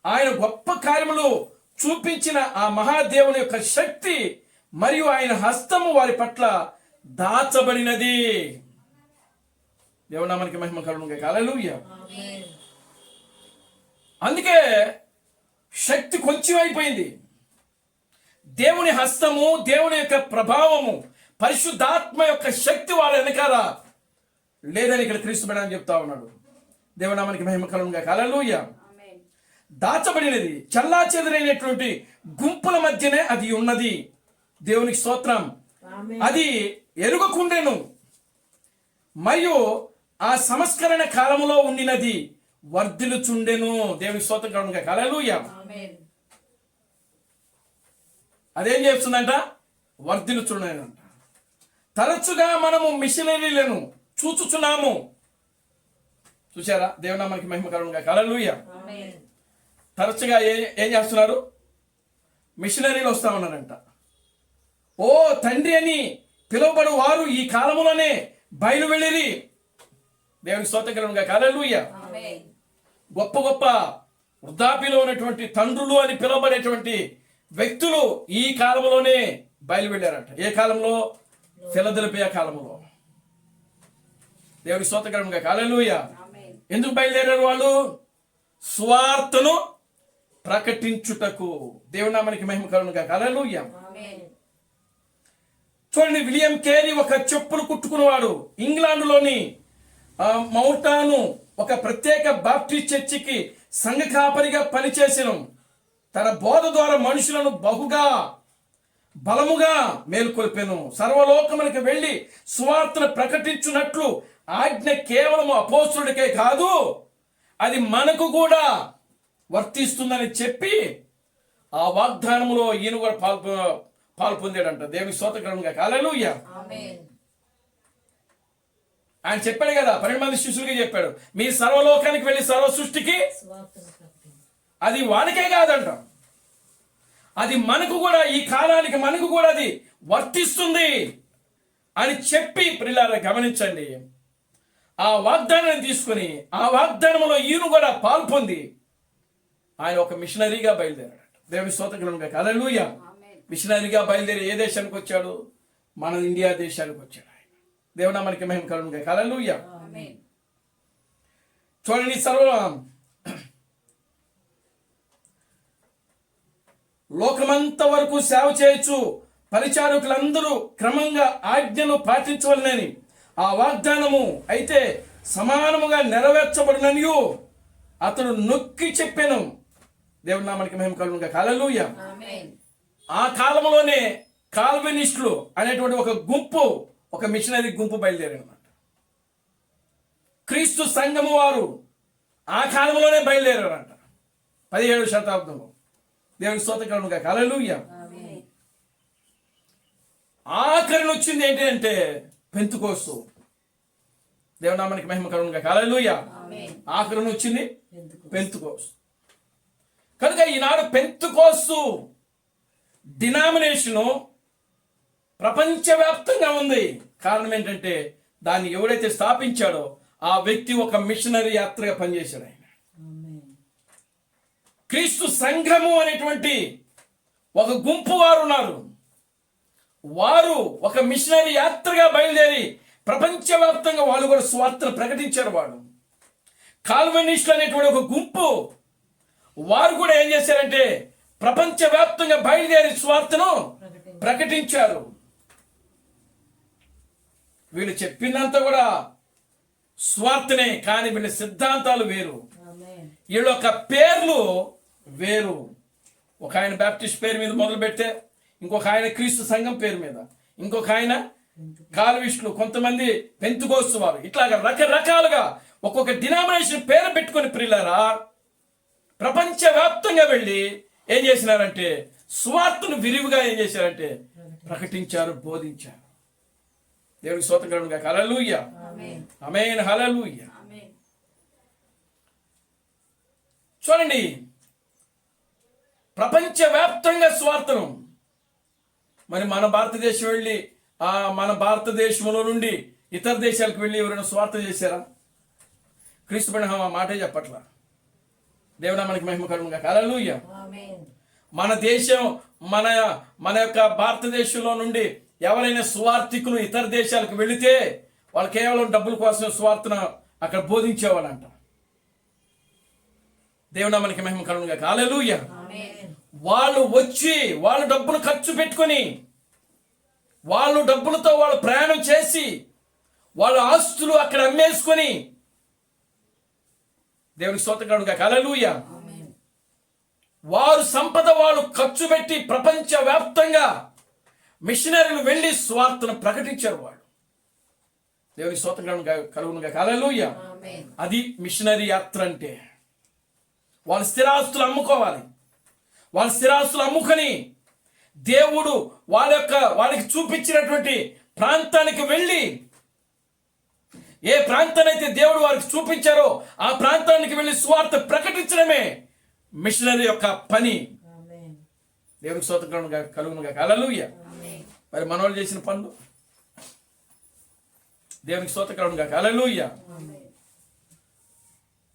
S2: ఆయన గొప్ప కార్యములు చూపించిన ఆ మహాదేవుని యొక్క శక్తి మరియు ఆయన హస్తము వారి పట్ల దాచబడినది. దేవుని నామానికి మహిమ కలుగునుగాక. హల్లెలూయా. అందుకే శక్తి కొంచెం అయిపోయింది. దేవుని హస్తము, దేవుని యొక్క ప్రభావము, పరిశుద్ధాత్మ యొక్క శక్తి వాళ్ళ వెనకాల లేదని ఇక్కడ క్రీస్తు బిడ్డ చెప్తా ఉన్నాడు. దేవుని నామానికి మహిమ కలుగునుగాక. హల్లెలూయా. దాచబడినది, చల్లాచెదరైనటువంటి గుంపుల మధ్యనే అది ఉన్నది. దేవునికి స్తోత్రం. అది ఎరుగకుండెను మరియు ఆ సంస్కరణ కాలంలో ఉండినది వర్ధిల్లుచుండెను. దేవునికి స్తోత్రం కలుగునుగాక. హల్లెలూయా. అదేం చేస్తుందంట? వర్ధిల్లుచుండెనంట. తరచుగా మనము మిషనరీలను చూచుచున్నాము. చూసారా? దేవుని నామానికి మహిమ కలుగునుగాక. హల్లెలూయా. తరచుగా ఏం చేస్తున్నారు? మిషనరీలు వస్తా ఉన్నారంట. ఓ తండ్రి అని పిలువబడు వారు ఈ కాలంలోనే బయలు వెళ్ళిరి. దేవునికి స్తోత్రం కలుగునుగాక. హల్లెలూయా. గొప్ప గొప్ప వృద్ధాప్యలో ఉన్నటువంటి తండ్రులు అని పిలువబడేటువంటి వ్యక్తులు ఈ కాలంలోనే బయలు వెళ్ళారంట. ఏ కాలంలో? ఫిలదెల్ఫియా కాలంలో. దేవునికి స్తోత్రం కలుగునుగాక. హల్లెలూయా. ఎందుకు బయలుదేరారు వాళ్ళు? సువార్తను ప్రకటించుటకు. దేవుని నామానికి మహిమ కలుగునుగాక. హల్లెలూయా. చూడండి, విలియం కేరీ ఒక చెప్పులు కుట్టుకునేవాడు. ఇంగ్లాండ్లోని మౌటాను ఒక ప్రత్యేక బాప్టిస్ట్ చర్చికి సంఘ కాపరిగా పనిచేసిన తన బోధ ద్వారా మనుషులను బహుగా బలముగా మేల్కొల్పెను. సర్వలోకమునికి వెళ్ళి సువార్తను ప్రకటించున్నట్లు ఆజ్ఞ కేవలం అపోస్తులుడికే కాదు, అది మనకు కూడా వర్తిస్తుందని చెప్పి ఆ వాగ్దానములో ఈయన కూడా పాల్పొందాడంట. దేవుని స్తోత్రం కలుగునుగాక. హల్లెలూయా. ఆయన చెప్పాడు కదా, 12 మంది శిష్యులకి చెప్పాడు, మీ సర్వలోకానికి వెళ్ళి సర్వ సృష్టికి. అది వానికే కాదంట, అది మనకు కూడా, ఈ కాలానికి మనకు కూడా అది వర్తిస్తుంది అని చెప్పి ప్రియులారా గమనించండి. ఆ వాగ్దానాన్ని తీసుకుని ఆ వాగ్దానంలో ఈయన కూడా పాల్పొంది ఆయన ఒక మిషనరీగా బయలుదేరాడు. దేవుని స్తోత్రం కలుగునుగాక. హల్లెలూయా. మిషనరీగా బయలుదేరి ఏ దేశానికి వచ్చాడు? మన ఇండియా దేశానికి వచ్చాడు ఆయన. దేవుని నామానికి మహిమ కలుగునుగాక. హల్లెలూయా. చూడండి, లోకమంత వరకు సేవ చేయొచ్చు, పరిచారకులందరూ క్రమంగా ఆజ్ఞను పాటించవలనని ఆ వాగ్దానము అయితే సమానముగా నెరవేర్చబడిననియు అతడు నొక్కి చెప్పాను. దేవుని నామానికి మహిమ కలుగును గాక. హల్లెలూయా.
S4: ఆమేన్.
S2: ఆ కాలంలోనే కాల్వినిస్టులు అనేటువంటి ఒక గుంపు, ఒక మిషనరీ గుంపు బయలుదేరనమాట. క్రీస్తు సంఘము వారు ఆ కాలంలోనే బయలుదేరారంట, 17వ శతాబ్దంలో. దేవునికి స్తోత్రం కలుగును గాక. హల్లెలూయా.
S4: ఆమేన్.
S2: ఆఖరిని వచ్చింది ఏంటి అంటే పెంతుకోస్తు. దేవుని నామానికి మహిమ కలుగును గాక. హల్లెలూయా.
S4: ఆమేన్.
S2: ఆఖరిని వచ్చింది పెంతుకోస్తు. కనుక ఈనాడు పెంతుకోస్తు డినామినేషను ప్రపంచవ్యాప్తంగా ఉంది. కారణం ఏంటంటే దాన్ని ఎవడైతే స్థాపించాడో ఆ వ్యక్తి ఒక మిషనరీ యాత్రగా పనిచేశాడు. ఆయన క్రీస్తు సంఘము అనేటువంటి ఒక గుంపు వారు ఉన్నారు. వారు ఒక మిషనరీ యాత్రగా బయలుదేరి ప్రపంచవ్యాప్తంగా వాళ్ళు కూడా స్వార్థను ప్రకటించారు. వాడు కాల్వినిస్టులు అనేటువంటి ఒక గుంపు వారు కూడా ఏం చేశారంటే ప్రపంచవ్యాప్తంగా బయలుదేరి స్వార్థను ప్రకటించారు. వీళ్ళు చెప్పిందంతా కూడా స్వార్థనే, కానీ వీళ్ళ సిద్ధాంతాలు వేరు, వీళ్ళ యొక్క పేర్లు వేరు. ఒక ఆయన బాప్టిస్ట్ పేరు మీద మొదలు పెడితే, ఇంకొక ఆయన క్రీస్తు సంఘం పేరు మీద, ఇంకొక ఆయన కాల్విస్టులు, కొంతమంది పెంతుకోస్తు వారు, ఇట్లాగా రకరకాలుగా ఒక్కొక్క డినామినేషన్ పేరు పెట్టుకొని ప్రియులారా ప్రపంచవ్యాప్తంగా వెళ్ళి ఏం చేసినారంటే స్వార్థను విరివిగా ఏం చేశారంటే ప్రకటించారు, బోధించారు. దేవుడికి స్తోత్రం కలుగును గాక. హల్లెలూయా. ఆమేన్. హల్లెలూయా.
S4: ఆమేన్.
S2: చూడండి, ప్రపంచవ్యాప్తంగా స్వార్థను. మరి మన భారతదేశం వెళ్ళి మన భారతదేశంలో నుండి ఇతర దేశాలకు వెళ్ళి ఎవరైనా స్వార్థం చేశారా? క్రీస్తు పైన మాటే చెప్పట్లా. దేవుడా మనకి మహిమ కలుగును గాక. హల్లెలూయా. మన దేశం మన యొక్క భారతదేశంలో నుండి ఎవరైనా స్వార్థికులు ఇతర దేశాలకు వెళితే వాళ్ళు కేవలం డబ్బుల కోసం స్వార్థను అక్కడ బోధించేవాళ్ళంట. దేవుడా మనకి మహిమ కలుగును గాక. హల్లెలూయా. వాళ్ళు వచ్చి వాళ్ళు డబ్బులు ఖర్చు పెట్టుకొని, వాళ్ళు డబ్బులతో వాళ్ళు ప్రయాణం చేసి, వాళ్ళ ఆస్తులు అక్కడ అమ్మేసుకొని, దేవునికి స్తోత్రం కలుగును గాక. హల్లెలూయా. వారు సంపద వాళ్ళు ఖర్చు పెట్టి ప్రపంచ వ్యాప్తంగా మిషనరీలు వెళ్ళి స్వార్థను ప్రకటించారు. వాళ్ళు దేవునికి స్తోత్రం కలుగును గాక. హల్లెలూయా. అది మిషనరీ యాత్ర అంటే. వాళ్ళ స్థిరాస్తులు అమ్ముకోవాలి. వాళ్ళ స్థిరాస్తులు అమ్ముకొని దేవుడు వాళ్ళకి చూపించినటువంటి ప్రాంతానికి వెళ్ళి, ఏ ప్రాంతానైతే దేవుడు వారికి చూపించారో ఆ ప్రాంతానికి వెళ్ళి స్వార్థ ప్రకటించడమే మిషనరీ యొక్క పని. దేవునికి స్తోత్రం కలుగును గాక. హల్లెలూయా. మరి మనోళ్ళు చేసిన పనులు దేవునికి స్తోత్రం కలుగును గాక. హల్లెలూయా.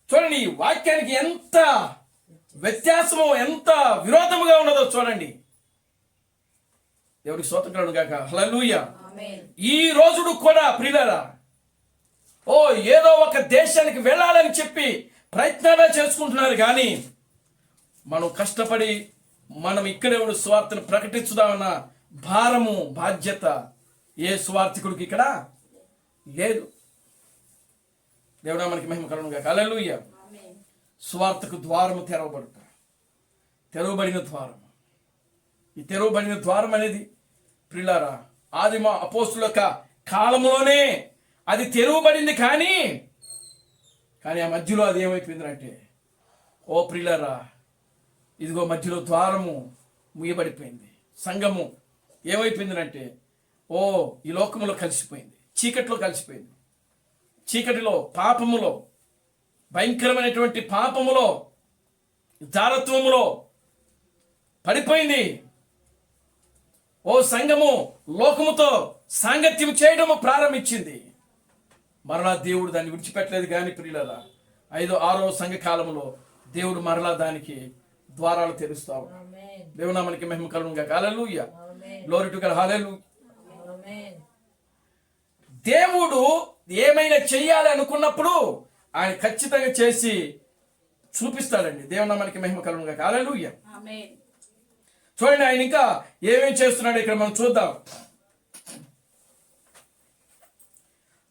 S2: చూడండి, ఈ వాక్యానికి ఎంత వ్యత్యాసమో, ఎంత విరోధముగా ఉన్నదో చూడండి. దేవునికి స్తోత్రం కలుగును గాక. హల్లెలూయా. ఈ రోజుడు కూడా ప్రియులారా, ఏదో ఒక దేశానికి వెళ్ళాలని చెప్పి ప్రయత్నాలు చేసుకుంటున్నారు. కానీ మనం కష్టపడి మనం ఇక్కడే ఉండి స్వార్థను ప్రకటించుదామన్న భారము, బాధ్యత ఏ స్వార్థికుడికి ఇక్కడ లేదు. దేవుడా మనకి మహిమ కలుగును గాక. హల్లెలూయా. స్వార్థకు ద్వారము తెరవబడిన ద్వారం. ఈ తెరవబడిన ద్వారం అనేది ప్రియులారా ఆదిమ అపోస్తుల యొక్క కాలంలోనే అది తెరవబడింది. కానీ ఆ మధ్యలో అది ఏమైపోయిందంటే, ప్రియులారా, ఇదిగో మధ్యలో ద్వారము ముయ్యబడిపోయింది. సంఘము ఏమైపోయిందంటే ఈ లోకములో కలిసిపోయింది, చీకటిలో కలిసిపోయింది. చీకటిలో, పాపములో, భయంకరమైనటువంటి పాపములో, జారత్వములో పడిపోయింది. సంఘము లోకముతో సాంగత్యం చేయడము ప్రారంభించింది. మరలా దేవుడు దాన్ని విడిచిపెట్టలేదు. కానీ ప్రియులారా 5వ 6వ సంఘ కాలంలో దేవుడు మరలా దానికి ద్వారాలు తెరుస్తావు. దేవుడు నామమునకి మహిమ కలుగును గాక. Hallelujah. Glory to God. Hallelujah. దేవుడు ఏమైనా చెయ్యాలి అనుకున్నప్పుడు ఆయన ఖచ్చితంగా చేసి చూపిస్తాడండి. దేవుడు నామమునకి మహిమ కలుగును గాక. హల్లెలూయా. చూడండి, ఆయన ఇంకా ఏమేమి చేస్తున్నాడు ఇక్కడ మనం చూద్దాం.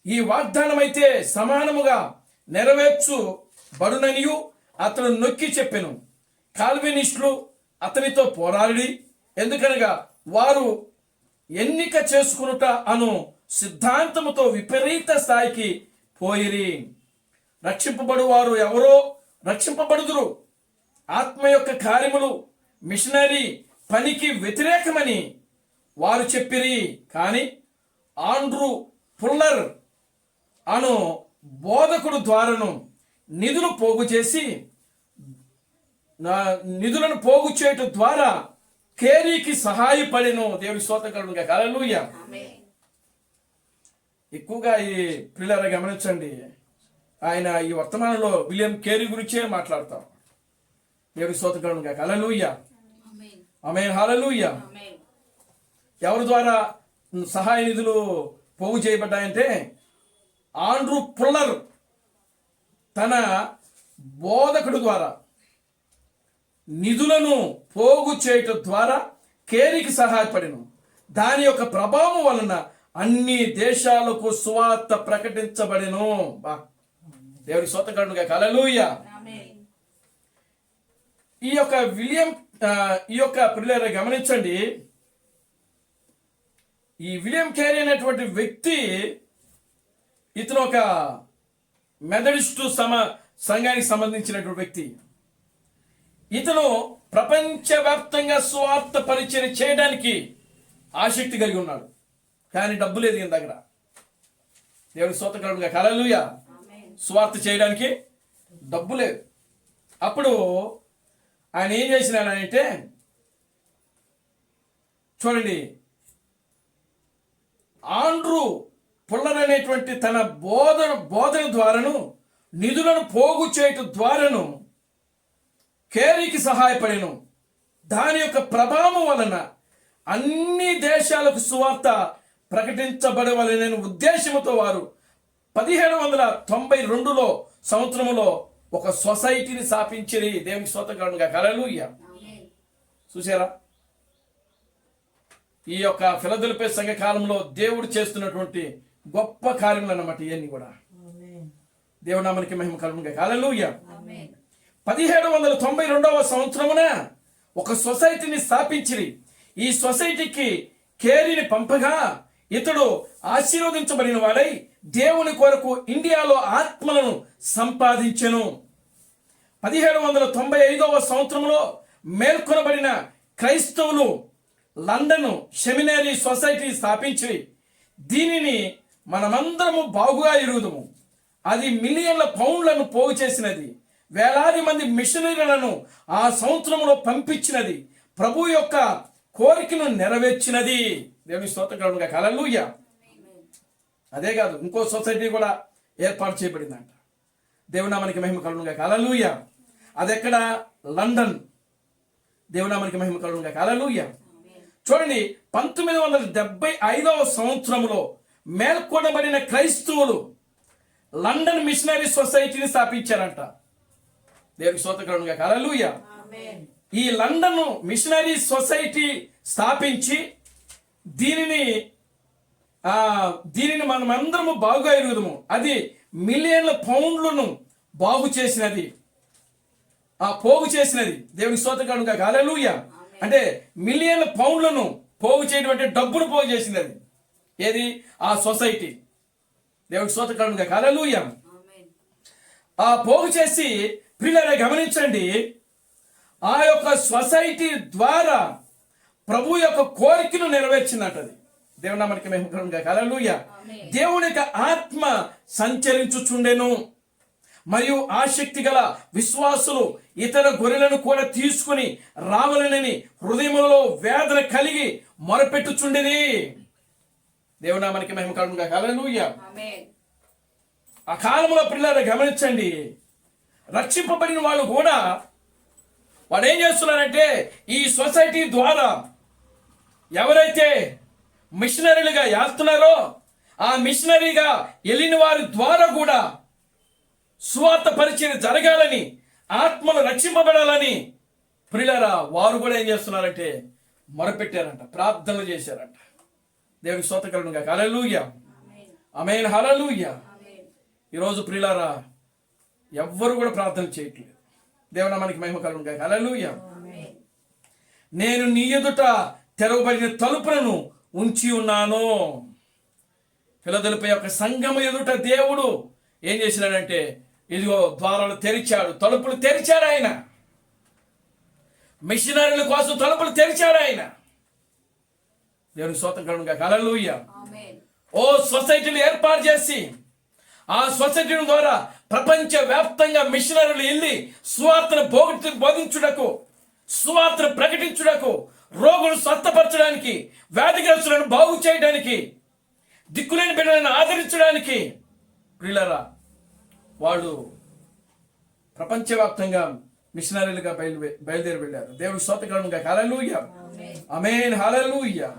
S2: ఈ వాగ్దానం అయితే సమానముగా నెరవేర్చు బడుననియు అతడు నొక్కి చెప్పెను. కాల్వినిస్టులు అతనితో పోరాడి, ఎందుకనగా వారు ఎన్నిక చేసుకునుట అను సిద్ధాంతముతో విపరీత స్థాయికి పోయిరి. రక్షింపబడు వారు ఎవరో రక్షింపబడుదురు. ఆత్మ యొక్క కార్యములు మిషనరీ పనికి వ్యతిరేకమని వారు చెప్పిరి. కానీ ఆండ్రూ పుల్లర్ అను బోధకుడు ద్వారాను నిధులను పోగు చేయటం ద్వారా కేరీకి సహాయపడెను. దేవుని స్తోత్రకరుడుగా హల్లెలూయా. ఎక్కువగా ఈ పిల్లలు గమనించండి, ఆయన ఈ వర్తమానంలో విలియం కేరీ గురించే మాట్లాడతాం. దేవుని స్తోత్రకరుడుగా హల్లెలూయా. ఆమేన్ హల్లెలూయా. ఎవరి ద్వారా సహాయ నిధులు పోగు చేయబడ్డాయంటే ఆండ్రూ పుల్లర్ తన బోధకుడు ద్వారా నిధులను పోగు చేయటం ద్వారా కేరీకి సహాయపడెను. దాని యొక్క ప్రభావం వలన అన్ని దేశాలకు సువార్త ప్రకటించబడెను. దేవుడి స్తోత్రకరుడుగా హల్లెలూయా. ఈ యొక్క పిల్లలు గమనించండి, ఈ విలియం కేరీ అనేటువంటి వ్యక్తి, ఇతను ఒక మెథడిస్టు సంఘానికి సంబంధించినటువంటి వ్యక్తి. ఇతను ప్రపంచవ్యాప్తంగా సువార్త పరిచయం చేయడానికి ఆసక్తి కలిగి ఉన్నాడు. కానీ డబ్బు లేదు ఈయన దగ్గర. దేవుని స్తోత్రకరుడుగా హల్లెలూయా. సువార్త చేయడానికి డబ్బు లేదు. అప్పుడు ఆయన ఏం చేసినాడంటే, చూడండి, ఆండ్రూ పుల్లర్ అనేటువంటి తన బోధన ద్వారాను నిధులను పోగు చేయటం ద్వారాను కేరీకి సహాయపడెను. దాని యొక్క ప్రభావం వలన అన్ని దేశాలకు సువార్త ప్రకటించబడవలనే ఉద్దేశంతో వారు 1792 సంవత్సరంలో ఒక సొసైటీని స్థాపించిరి. దేవునికి స్తోత్రకరుడుగా హల్లెలూయా. చూసారా, ఈ యొక్క ఫిలదెల్ఫియా సంఘ కాలంలో దేవుడు చేస్తున్నటువంటి గొప్ప కార్యములు అన్నమాట ఇవన్నీ కూడా. దేవుని నామానికి మహిమ కలుగునుగా హల్లెలూయా. 1792 సంవత్సరమున ఒక సొసైటీని స్థాపించిరి. ఈ సొసైటీకి కేరీని పంపగా ఇతడు ఆశీర్వదించబడిన వాడై దేవుని కొరకు ఇండియాలో ఆత్మలను సంపాదించెను. 1795 సంవత్సరంలో మేల్కొనబడిన క్రైస్తవులు లండన్ సెమినరీ సొసైటీ స్థాపించి దీనిని మనమందరము బాగుగా ఎరుగుదము. అది మిలియన్ల పౌండ్లను పోగు చేసినది. వేలాది మంది మిషనరీలను ఆ సంవత్సరంలో పంపించినది. ప్రభు యొక్క కోరికను నెరవేర్చినది. దేవుని స్తోత్రకరుడుగా హల్లెలూయా. అదే కాదు, ఇంకో సొసైటీ కూడా ఏర్పాటు చేయబడిందంట. దేవుని నామానికి మహిమ కలుగునుగా హల్లెలూయా. అది ఎక్కడ? లండన్. దేవుని నామానికి మహిమ కలుగునుగా హల్లెలూయా. చూడండి, 1975 సంవత్సరంలో మేల్కొనబడిన క్రైస్తవులు లండన్ మిషనరీ సొసైటీని స్థాపించారంట. దేవుని స్తోత్రకరుడుగా హల్లెలూయా. ఈ లండన్ మిషనరీ సొసైటీ స్థాపించి దీనిని మనమందరము బాగుగా ఎరుగుదము. అది మిలియన్ల పౌండ్లను బాగు చేసినది, పోగు చేసినది. దేవుని స్తోత్రకరుడుగా హల్లెలూయా. అంటే మిలియన్ల పౌండ్లను పోగు చేయడం అంటే డబ్బును పోగు చేసినది. ఏది? ఆ సొసైటీ. దేవుని స్తోత్రకరుడుగా హల్లెలూయా. ఆ పోగు చేసి ప్రియులారా గమనించండి, ఆ యొక్క సొసైటీ ద్వారా ప్రభు యొక్క కోరికను నెరవేర్చినట్టది. దేవుని నామానికి మహిమ కలుగునుగా హల్లెలూయా. దేవుని యొక్క ఆత్మ సంచరించుచుండెను. మరియు ఆసక్తి గల విశ్వాసులు ఇతర గొర్రెలను కూడా తీసుకుని రావాలనని హృదయంలో వేదన కలిగి మొరపెట్టుచుండెని. దేవుని నామానికి మహిమ కలుగునుగా హల్లెలూయా. ఆ కాలంలో పిల్లలు గమనించండి, రక్షింపబడిన వాళ్ళు కూడా వాడు ఏం చేస్తున్నారంటే ఈ సొసైటీ ద్వారా ఎవరైతే మిషనరీలుగా వెళ్తున్నారో ఆ మిషనరీగా వెళ్ళిన వారి ద్వారా కూడా సువార్త పరిచయం జరగాలని, ఆత్మలు రక్షింపబడాలని ప్రియులారా వారు కూడా ఏం చేస్తున్నారంటే మొరపెట్టారంట, ప్రార్థనలు చేశారంట. దేవునికి స్తోత్రం కలుగునుగా హల్లెలూయా. ఆమేన్ హల్లెలూయా. ఈరోజు ప్రియులారా ఎవ్వరు కూడా ప్రార్థన చేయట్లేదు. దేవుని నామానికి మహిమ కలుగును గాక. హల్లెలూయా. నేను నీ ఎదుట తెరవబడిన తలుపులను ఉంచి ఉన్నాను. ఫిలదెల్ఫియ యొక్క సంఘము ఎదుట దేవుడు ఏం చేసినాడంటే ఇదిగో ద్వారాలు తెరిచాడు, తలుపులు తెరిచాడు ఆయన. మిషనరీల కోసం తలుపులు తెరిచాడు ఆయన. దేవునికి స్తోత్రం కలుగును గాక. హల్లెలూయా. ఓ సొసైటీలు ఏర్పాటు చేసి ఆ సొసైటీ ద్వారా ప్రపంచ వ్యాప్తంగా మిషనరీలు వెళ్ళి సువార్తను బోధించుటకు, సువార్తను ప్రకటించుటకు, రోగులు స్వస్థపరచడానికి, వ్యాధిగ్రస్తులను బాగు చేయడానికి, దిక్కులేని బిడ్డలను ఆదరించడానికి ప్రియులారా వాళ్ళు ప్రపంచవ్యాప్తంగా మిషనరీలుగా బయలుదేరి వెళ్ళారు. దేవుడు స్తోత్రం కలుగును గాక. హల్లెలూయా. ఆమేన్. హల్లెలూయా.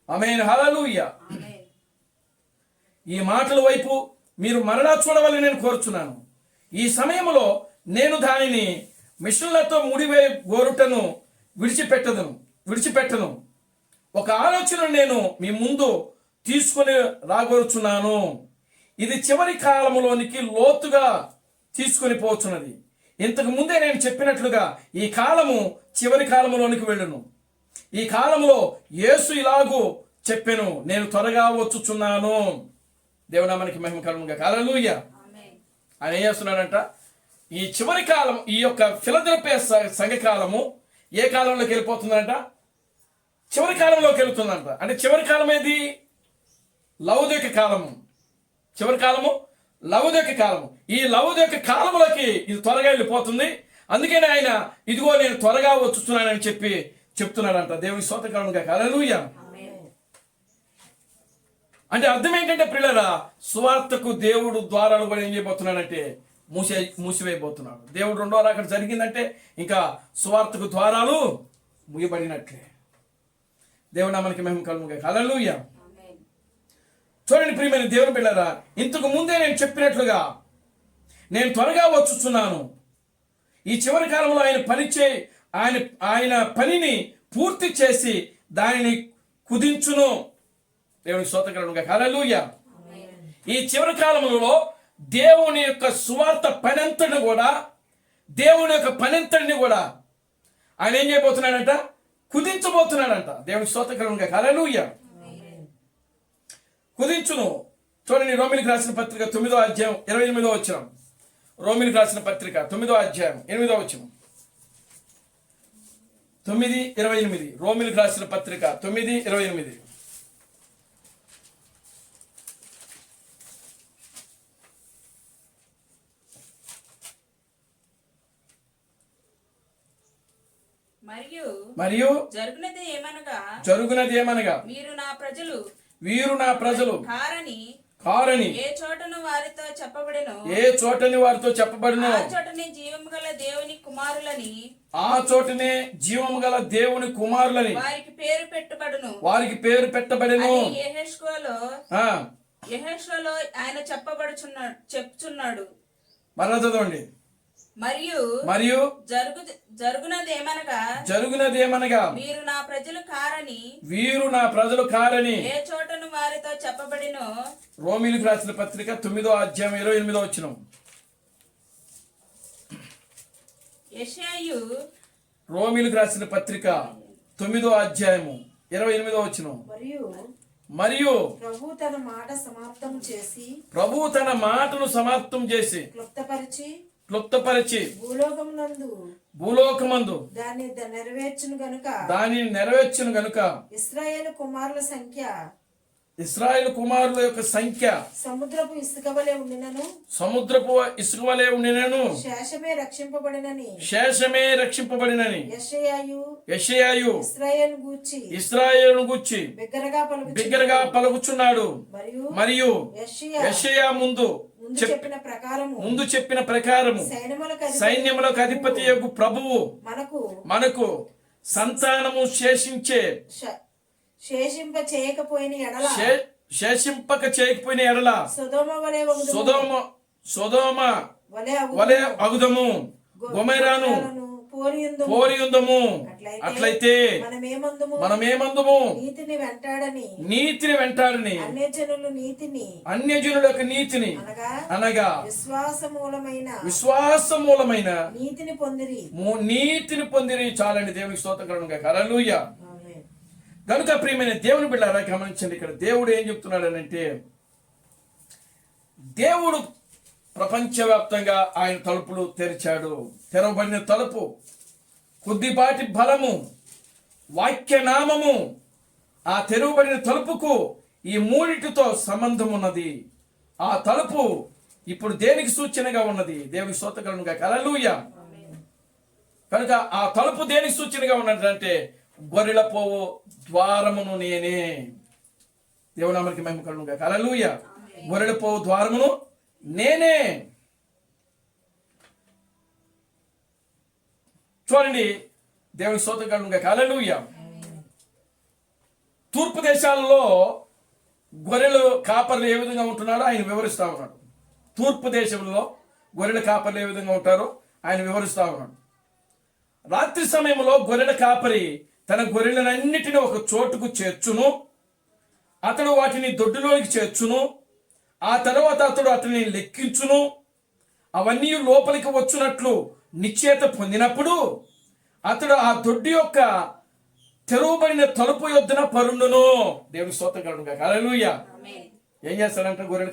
S2: ఆమేన్. హల్లెలూయా. ఈ మాటల వైపు మీరు మరలా చూడవాలని నేను కోరుచున్నాను. ఈ సమయంలో నేను దానిని మిషన్లతో ముడివే గోరుటను విడిచిపెట్టను. ఒక ఆలోచన నేను మీ ముందు తీసుకొని రాగోరుచున్నాను. ఇది చివరి కాలంలోనికి లోతుగా తీసుకొని పోతున్నది. ఇంతకు ముందే నేను చెప్పినట్లుగా ఈ కాలము చివరి కాలంలోనికి వెళ్ళును. ఈ కాలంలో యేసు ఇలాగూ చెప్పెను, నేను త్వరగా వచ్చుచున్నాను. దేవునామానికి మహిమ కలుగును గాక. హల్లెలూయా. ఆయన ఏం చేస్తున్నాడంట, ఈ చివరి కాలం, ఈ యొక్క ఫిలదెల్ఫియ సంఘకాలము ఏ కాలంలోకి వెళ్ళిపోతుందంట? చివరి కాలంలోకి వెళుతుందంట. అంటే చివరి కాలం ఏది? లౌదిక కాలము. చివరి కాలము లౌదిక కాలము. ఈ లౌదిక కాలంలోకి ఇది త్వరగా వెళ్ళిపోతుంది. అందుకని ఆయన ఇదిగో నేను త్వరగా వచ్చుతున్నానని చెప్తున్నాడంట. దేవుని స్తోత్రం కలుగును గాక. హల్లెలూయా. అంటే అర్థం ఏంటంటే ప్రియులారా, సువార్తకు దేవుడు ద్వారాలు కూడా ఏం చేయబోతున్నాడంటే మూసివేయబోతున్నాడు. దేవుడు రెండో రాకడ జరిగిందంటే ఇంకా సువార్తకు ద్వారాలు ముయ్యబడినట్లే. దేవుడు నామానికి మహిమ కలుగును గాక. హల్లెలూయా. చూడండి ప్రియమైన దేవుని బిడ్డలారా, ఇంతకు ముందే నేను చెప్పినట్లుగా నేను త్వరగా వచ్చుచున్నాను. ఈ చివరి కాలంలో ఆయన పనిని పూర్తి చేసి దానిని కుదించును. దేవునికి స్తోత్రం కలుగును గాక. హల్లెలూయా. ఈ చివరి కాలంలో దేవుని యొక్క సువార్త పనంతటిని కూడా, దేవుని యొక్క పనంతటిని కూడా ఆయన ఏం చేయబోతున్నాడంట? కుదించబోతున్నాడంట. దేవునికి స్తోత్రం కలుగును గాక. హల్లెలూయా. కుదించును. చూడండి, రోమిలికి రాసిన పత్రిక 9వ అధ్యాయం 28వ వచనం. రోమిలికి రాసిన పత్రిక 9వ అధ్యాయం 8వ వచనం. 9:28. రోమిలికి రాసిన పత్రిక 9:28. మరియు జరుగునది ఏమనగా వీరు నా ప్రజలు కారని ఏ చోటని వారితో చెప్పబడినో ఆ చోటనే జీవము గల దేవుని కుమారులని వారికి పేరు పెట్టబడును.
S4: యెహోషువలో ఆయన చెప్పుచున్నాడు.
S2: మరలా చదవండి. మరియు జరుగునదేమనగా వీరు నా ప్రజలు కారని
S4: ఏ చోటను వారితో చెప్పబడినో.
S2: రోమిలికి రాసిన పత్రిక 9వ అధ్యాయం 28వ వచనం. రోమిలికి రాసిన పత్రిక 9వ అధ్యాయము 28వ వచనం. మరియు
S5: ప్రభువు తన
S2: మాటను సమాప్తం చేసి క్లుప్తపరిచి భూలోకమందు
S5: దానిని
S2: నెరవేర్చును గనుక ఇశ్రాయేలు కుమారుల యొక్క సంఖ్య
S5: సముద్రపు ఇసుక వలె ఉండినను శేషమే రక్షింపబడినని యెషయాయు ఇశ్రాయేలును గూర్చి బిగ్గరగా పలుకుచున్నాడు. మరియు యెషయా ముందు చెప్పిన ప్రకారము సైన్యములకు అధిపతి యొక్క ప్రభువు మనకు సంతానము శేషింపక చేయకపోయిన ఎడల సొదొమ వలె అగుదము, గొమొర్రాను పోలి ఉందము. అట్లయితే మనమేమందుము
S3: నీతిని వెంటాడని
S5: అన్యజనుల నీతిని
S3: అనగా
S5: విశ్వాస మూలమైన
S3: నీతిని
S5: పొందిరి. చాలండి. దేవునికి స్తోత్రం. హల్లెలూయా. కనుక ప్రియమైన దేవుని బిడ్డలారా గమనించండి, ఇక్కడ దేవుడు ఏం చెప్తున్నాడు అంటే, దేవుడు ప్రపంచవ్యాప్తంగా ఆయన తలుపులు తెరిచాడు. తెరవబడిన తలుపు, కొద్దిపాటి బలము, వాక్యనామము. ఆ తెరవబడిన తలుపుకు ఈ మూడిటితో సంబంధం ఉన్నది. ఆ తలుపు ఇప్పుడు దేనికి సూచనగా ఉన్నది? దేవునికి స్తోత్రకరంగా హల్లెలూయా. కనుక ఆ తలుపు దేనికి సూచనగా ఉన్నది అంటే, గొర్రెల పోవు ద్వారమును నేనే. దేవునామనికి మహిమ కలుగునుగా. హల్లెలూయా. గొర్రెల పోవు ద్వారమును నేనే. చూడండి, దేవుని స్తోత్రం కలుగునుగా. హల్లెలూయా. తూర్పు దేశాలలో గొర్రెలు కాపర్లు ఏ విధంగా ఉంటున్నారో ఆయన వివరిస్తా ఉన్నాడు. తూర్పు దేశంలో గొర్రెల కాపర్లు ఏ విధంగా ఉంటారో ఆయన వివరిస్తా ఉన్నాడు. రాత్రి సమయంలో గొర్రెల కాపరి తన గొర్రెలన్నిటిని ఒక చోటుకు చేర్చును. అతడు వాటిని దొడ్డులోనికి చేర్చును. ఆ తర్వాత అతడు అతని లెక్కించును. అవన్నీ లోపలికి వచ్చునట్లు నిశ్చయత పొందినప్పుడు అతడు ఆ దొడ్డి యొక్క తెరవబడిన తలుపు యొద్దన పరుండును. దేవుని స్తోత్రం కలుగునుగా. హల్లెలూయా. ఏం చేస్తాడంటే గొర్రెల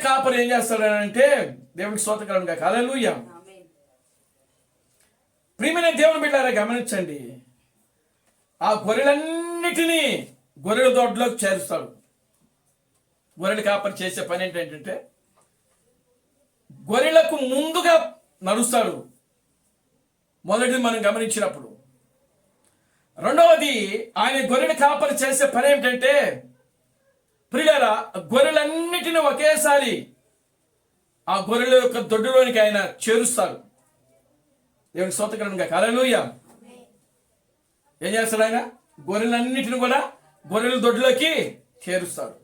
S5: కాపరి ఏం చేస్తాడంటే, దేవునికి స్తోత్రం కలుగునుగా. హల్లెలూయా. ప్రియమైన దేవుని బిడ్డలారా గమనించండి, ఆ గొర్రెలన్నిటినీ గొర్రెల దొడ్లోకి చేరుస్తాడు. గొర్రెల కాపరి చేసే పని ఏంటంటే, గొర్రెలకు ముందుగా నడుస్తాడు. మొదటిది మనం గమనించినప్పుడు. రెండవది, ఆయన గొర్రెల కాపరి చేసే పని ఏమిటంటే, ప్రియులారా, గొర్రెలన్నిటిని ఒకేసారి ఆ గొర్రెల యొక్క దొడ్డులోనికి ఆయన చేరుస్తాడు. దేవునికి స్తోత్రం. హల్లెలూయా. ఏం చేస్తాడు ఆయన? గొర్రెలన్నిటిని కూడా గొర్రెల దొడ్డులోకి చేరుస్తాడు.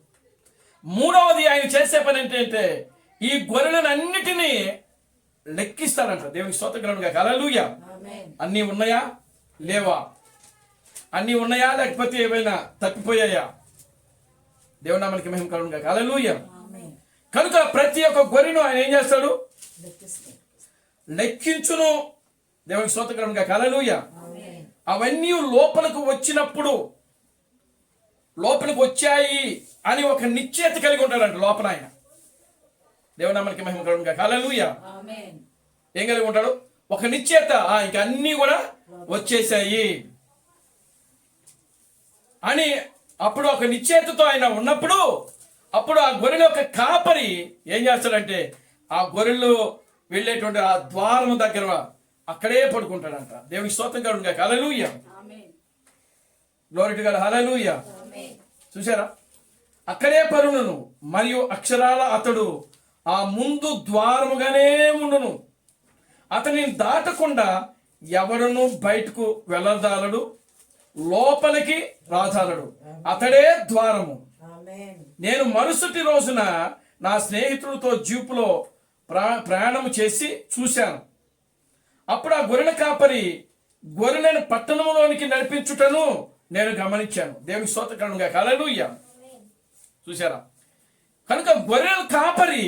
S5: మూడవది ఆయన చేసే పని ఏంటంటే, ఈ గొర్రెలన్నిటినీ లెక్కిస్తాడంట. దేవునికి స్తోత్రం. హల్లెలూయా. అన్నీ ఉన్నాయా లేవా? అన్నీ ఉన్నాయా లేకపోతే ఏమైనా తప్పిపోయాయా? దేవునామానికి మహిమ కలుగునుగా. హల్లెలూయా. కనుక ప్రతి ఒక్క గొర్రెను ఆయన ఏం చేస్తాడు? లెక్కించును. దేవునికి స్తోత్రం. హల్లెలూయా. అవన్నీ లోపలికి వచ్చినప్పుడు, లోపలికి వచ్చాయి అని ఒక నిశ్చయత కలిగి ఉంటాడంట లోపల ఆయన. దేవునామానికి మహిమ కలుగునుగా. హల్లెలూయా. ఏం కలిగి ఉంటాడు? ఒక నిశ్చయత. ఇంక అన్నీ కూడా వచ్చేసాయి అని అప్పుడు ఒక నిశ్చయతతో ఆయన ఉన్నప్పుడు, అప్పుడు ఆ గొర్రెల యొక్క కాపరి ఏం చేస్తాడంటే, ఆ గొర్రెలు వెళ్ళేటువంటి ఆ ద్వారం దగ్గర అక్కడే పడుకుంటాడంట. దేవునికి స్తోత్రం కలుగునుగా. Hallelujah. Glory to God. Hallelujah. చూసారా? అక్కడే పరును మరియు అక్షరాల అతడు ఆ ముందు ద్వారముగానే ఉండును. అతనిని దాటకుండా ఎవడును బయటకు వెళ్ళదాలడు, లోపలికి రాజాలడు. అతడే ద్వారము. నేను మరుసటి రోజున నా స్నేహితుడితో జీపులో ప్రయాణం చేసి చూశాను. అప్పుడు ఆ గొర్రెల కాపరి గొర్రెలను పట్టణంలోనికి నడిపించుటను నేను గమనించాను. దేవునికి స్తోత్రం. హల్లెలూయా. చూశారా? కనుక గొర్రెల కాపరి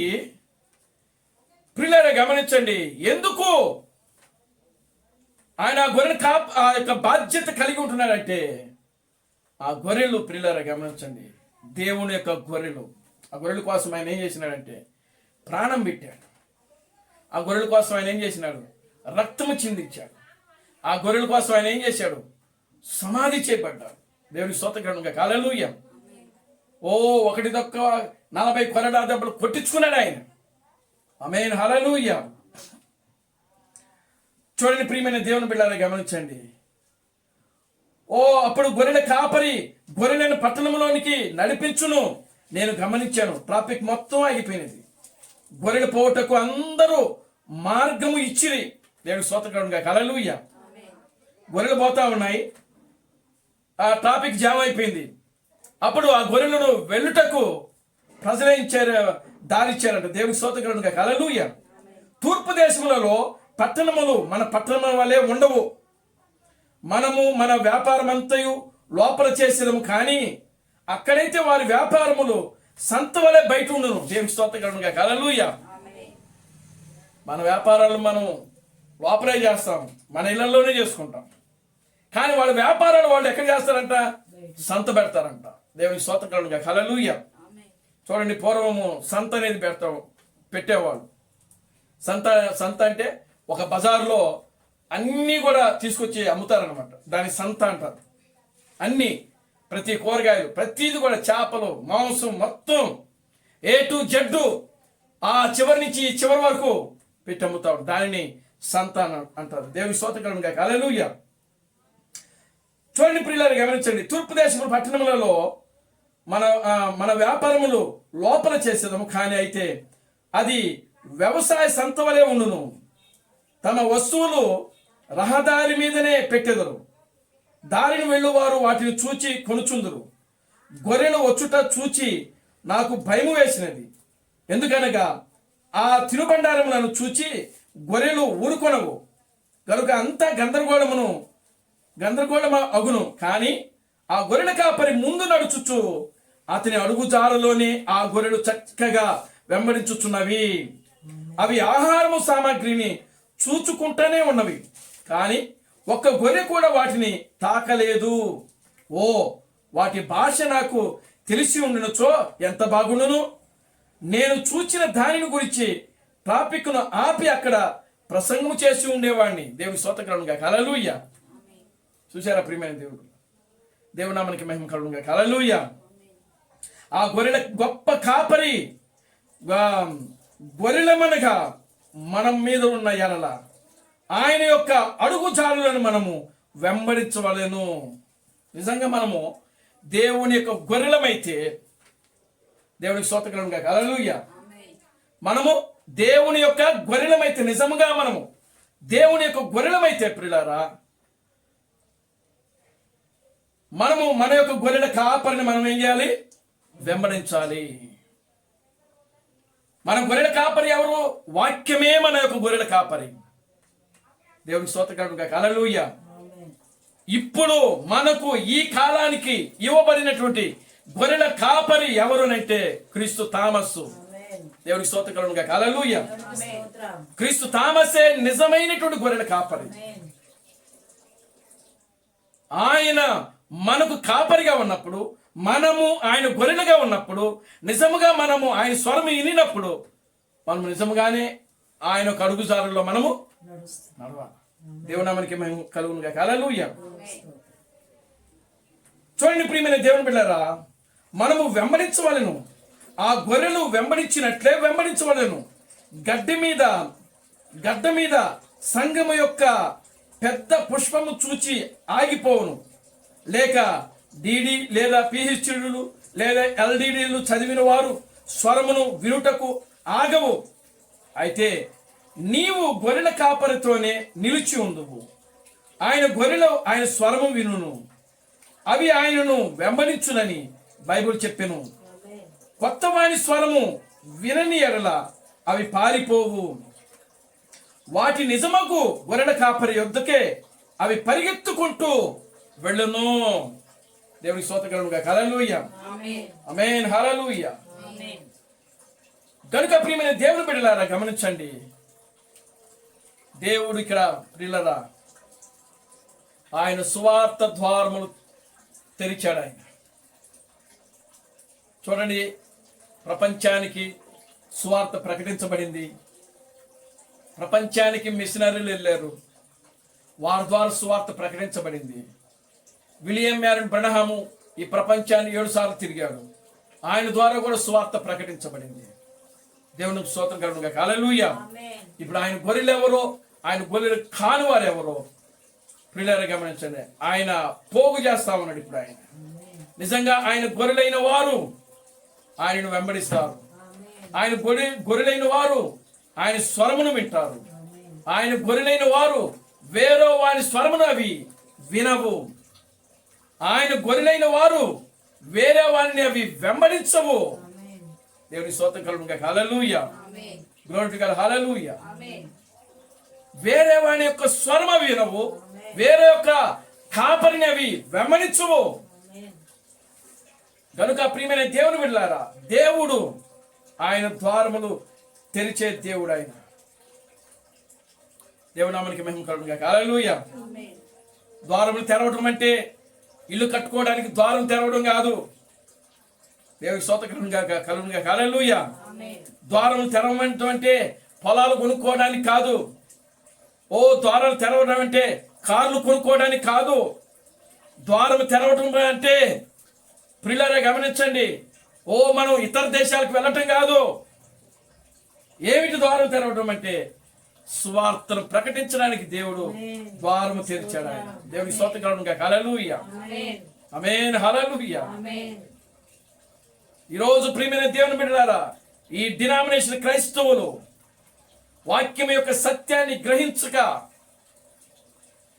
S5: ప్రియులారా గమనించండి, ఎందుకు ఆయన ఆ యొక్క బాధ్యత కలిగి ఉంటున్నాడంటే, ఆ గొర్రెలు ప్రియులారా గమనించండి, దేవుని యొక్క గొర్రెలు. ఆ గొర్రెల కోసం ఆయన ఏం చేసినాడంటే ప్రాణం పెట్టాడు. ఆ గొర్రెల కోసం ఆయన ఏం చేసినాడు? రక్తము చిందించాడు. ఆ గొర్రెల కోసం ఆయన ఏం చేశాడు? సమాధి చేయబడ్డాడు. దేవుని స్తోత్రం. హల్లెలూయా. ఒకటి తక్క 40 కొరడా దెబ్బలు కొట్టించుకున్నాడు ఆయన. ఆమేన్. హల్లెలూయా. చూడండి ప్రియమైన దేవుని బిడ్డలారా గమనించండి. అప్పుడు గొర్రెల కాపరి గొర్రెలను పట్టణంలోనికి నడిపించును నేను గమనించాను. ట్రాఫిక్ మొత్తం ఆగిపోయినది. గొర్రెలు పోవుటకు అందరూ మార్గము ఇచ్చిరి. దేవుని స్తోత్రం. హల్లెలూయా. గొర్రెలు పోతా ఉన్నాయి, ఆ ట్రాఫిక్ జామ్ అయిపోయింది. అప్పుడు ఆ గొర్రెలను వెళ్ళుటకు ప్రజలు ఇచ్చారు, దారిచ్చారంట. దేవుని స్తోత్రం. హల్లెలూయా. తూర్పు దేశములలో పట్టణములు మన పట్టణం వలె ఉండవు. మనము మన వ్యాపారం అంతయు లోపల చేసేదము, కానీ అక్కడైతే వారి వ్యాపారములు సంత వలె బయట ఉండును. దేవుని స్తోత్రకరంగా హల్లెలూయా. మన వ్యాపారాలు మనం లోపలే చేస్తాం, మన ఇళ్లలోనే చేసుకుంటాం. కానీ వాళ్ళ వ్యాపారాలు వాళ్ళు ఎక్కడ చేస్తారంట? సంత పెడతారంట. దేవుని స్తోత్రకరంగా హల్లెలూయా. చూడండి, పూర్వము సంత అనేది పెట్టేవాళ్ళు. సంత అంటే ఒక బజార్లో అన్నీ కూడా తీసుకొచ్చి అమ్ముతారనమాట. దాని సంత అంటారు. అన్నీ, ప్రతి కూరగాయలు, ప్రతిది కూడా, చేపలు, మాంసం, మొత్తం A to Z ఆ చివరి నుంచి ఈ చివరి వరకు పెట్టి అమ్ముతారు. దానిని సంత అంటారు. దేవుని స్తోత్రకరంగా హల్లెలూయా. చూడండి ప్రియులారా, గమనించండి. తూర్పు దేశపు పట్టణములలో మన వ్యాపారములు లోపల చేసేదము, కానీ అయితే అది వ్యవసాయ సంత వలె ఉండును. తమ వస్తువులు రహదారి మీదనే పెట్టెదరు. దారిని వెళ్ళువారు వాటిని చూచి కొనుచుందురు. గొర్రెలు వచ్చుట చూచి నాకు భయము వేసినది. ఎందుకనగా ఆ తినుబండారములను చూచి గొర్రెలు ఊరుకొనవు కనుక అంతా గందరగోళమ అగును. కానీ ఆ గొర్రెల కాపరి ముందు నడుచుచు అతని అడుగుజాడలోనే ఆ గొర్రెలు చక్కగా వెంబడించుచున్నవి. అవి ఆహారము సామాగ్రిని చూచుకుంటూనే ఉన్నవి, కానీ ఒక్క గొర్రె కూడా వాటిని తాకలేదు. ఓ, వాటి భాష నాకు తెలిసి ఉండినచో ఎంత బాగుండును. నేను చూచిన దానిని గురించి ట్రాఫిక్ను ఆపి అక్కడ ప్రసంగం చేసి ఉండేవాడిని. దేవుని స్తోత్రకరంగా హల్లెలూయా. చూసారా ప్రియమైన దేవుడు నామానికి మహిమ కలుగునుగా హల్లెలూయా. ఆ గొర్రెల గొప్ప కాపరి గొర్రెలమనగా మనం మీద ఉన్న ఎడల ఆయన యొక్క అడుగుజాడలను మనము వెంబడించవలెను. నిజంగా మనము దేవుని యొక్క గొర్రెలమైతే, దేవునికి స్తోత్రకరంగా హల్లెలూయా, మనము దేవుని యొక్క గొర్రెలమైతే, నిజముగా మనము దేవుని యొక్క గొర్రెలమైతే ప్రియులారా, మనము మన యొక్క గొర్రెల కాపరిని మనం ఏం చేయాలి? వెంబడించాలి. మన గొర్రెల కాపరి ఎవరు? వాక్యమే మన యొక్క గొర్రెల కాపరి. దేవునికి స్తోత్రకరంగా హల్లెలూయా. ఇప్పుడు మనకు ఈ కాలానికి ఇవ్వబడినటువంటి గొర్రెల కాపరి ఎవరునంటే క్రీస్తు థామస్సు. దేవునికి స్తోత్రకరంగా హల్లెలూయా. క్రీస్తు థామసే నిజమైనటువంటి గొర్రెల కాపరి. ఆయన మనకు కాపరిగా ఉన్నప్పుడు, మనము ఆయన గొర్రెలుగా ఉన్నప్పుడు, నిజముగా మనము ఆయన స్వరం వినినప్పుడు, మనము నిజముగానే ఆయన ఒక అడుగుజాడల్లో మనము నడవాలి. దేవునామానికి మేము కలుగునుగా హల్లెలూయా. చూడండి ప్రియమైన దేవుని బిడ్డలారా, మనము వెంబడించవలెను. ఆ గొర్రెలు వెంబడించినట్లే వెంబడించవలెను. గడ్డ మీద సంగము యొక్క పెద్ద పుష్పము చూచి ఆగిపోవును, లేక డిడి లేదా పిహెచ్డీలు లేదా ఎల్డిడీలు చదివిన వారు స్వరమును వినుటకు ఆగవు. అయితే నీవు గొర్రెల కాపరితోనే నిలిచి ఉండువు. ఆయన గొర్రెలు ఆయన స్వరము వినును, అవి ఆయనను వెంబడించునని బైబిల్ చెప్పెను. కొత్త వాని స్వరము వినని ఎడల అవి పారిపోవు. వాటి నిజమగు గొర్రెల కాపరి యొద్దకే అవి పరిగెత్తుకుంటూ వెళ్ళును. దేవునికి స్తోత్రకరంగా హల్లెలూయా. ఆమేన్ హల్లెలూయా. కనుక ప్రియమైన దేవుని బిడ్డలారా గమనించండి, దేవుడు ఇక్కడ ప్రియులారా ఆయన సువార్త ద్వారములు తెరిచాడు. ఆయన చూడండి, ప్రపంచానికి సువార్త ప్రకటించబడింది. ప్రపంచానికి మిషనరీలు వెళ్ళారు, వారి ద్వారా సువార్త ప్రకటించబడింది. విలియం మ్యారన్ బ్రనహాము ఈ ప్రపంచాన్ని 7 సార్లు తిరిగాడు, ఆయన ద్వారా కూడా సువార్త ప్రకటించబడింది. దేవునికి స్తోత్రం కలుగునుగా హల్లెలూయా. ఇప్పుడు ఆయన గొర్రెలు ఎవరో, ఆయన గొర్రెలు కాని వారు ఎవరో ప్రియులారా గమనించండి. ఆయన పోగు చేస్తా ఉన్నాడు. ఇప్పుడు ఆయన నిజంగా ఆయన గొర్రెలైన వారు ఆయనను వెంబడిస్తారు. ఆయన గొర్రెలైన వారు ఆయన స్వరమును వింటారు. ఆయన గొర్రెలైన వారు వేరే వారి స్వరమును అవి వినవు. ఆయన గొర్రెలైన వారు వేరే వారిని అవి వెంబడించవు. దేవుని స్తోత్రం కలుగునుగా hallelujah. Glory to God, hallelujah.
S4: ఆమేన్.
S5: వేరే వాని యొక్క స్వరమ వినవు, వేరే యొక్క కాపరిని అవి వెంబడించవు. గనుక ప్రియమైన దేవుని బిడ్డలారా, దేవుడు ఆయన ద్వారములు తెరిచే దేవుడు. ఆయన దేవుడు నామానికి మహిమ కలుగును గాక, హల్లెలూయా.
S4: ఆమేన్.
S5: ద్వారములు తెరవడం అంటే ఇల్లు కట్టుకోవడానికి ద్వారం తెరవడం కాదు. దేవుడికి స్తోత్రం కలుగును గాక, హల్లెలూయా.
S4: ఆమేన్.
S5: ద్వారములు తెరవడం అంటే పొలాలు కొనుక్కోవడానికి కాదు. ఓ ద్వారాలు తెరవడం అంటే కార్లు కొనుక్కోవడానికి కాదు. ద్వారం తెరవడం అంటే ప్రియులారా గమనించండి, ఓ మనం ఇతర దేశాలకు వెళ్ళటం కాదు. ఏమిటి ద్వారం తెరవడం అంటే సువార్తను ప్రకటించడానికి దేవుడు ద్వారము తెరిచాడు. ఆయన దేవుడికి స్తోత్రం కలుగును గాక, హల్లెలూయా.
S4: ఆమేన్.
S5: ఆమేన్, హల్లెలూయా.
S4: ఆమేన్.
S5: ఈరోజు ప్రియమైన దేవుని బిడ్డలారా, ఈ డినామినేషన్ క్రైస్తవులు వాక్యం యొక్క సత్యాన్ని గ్రహించక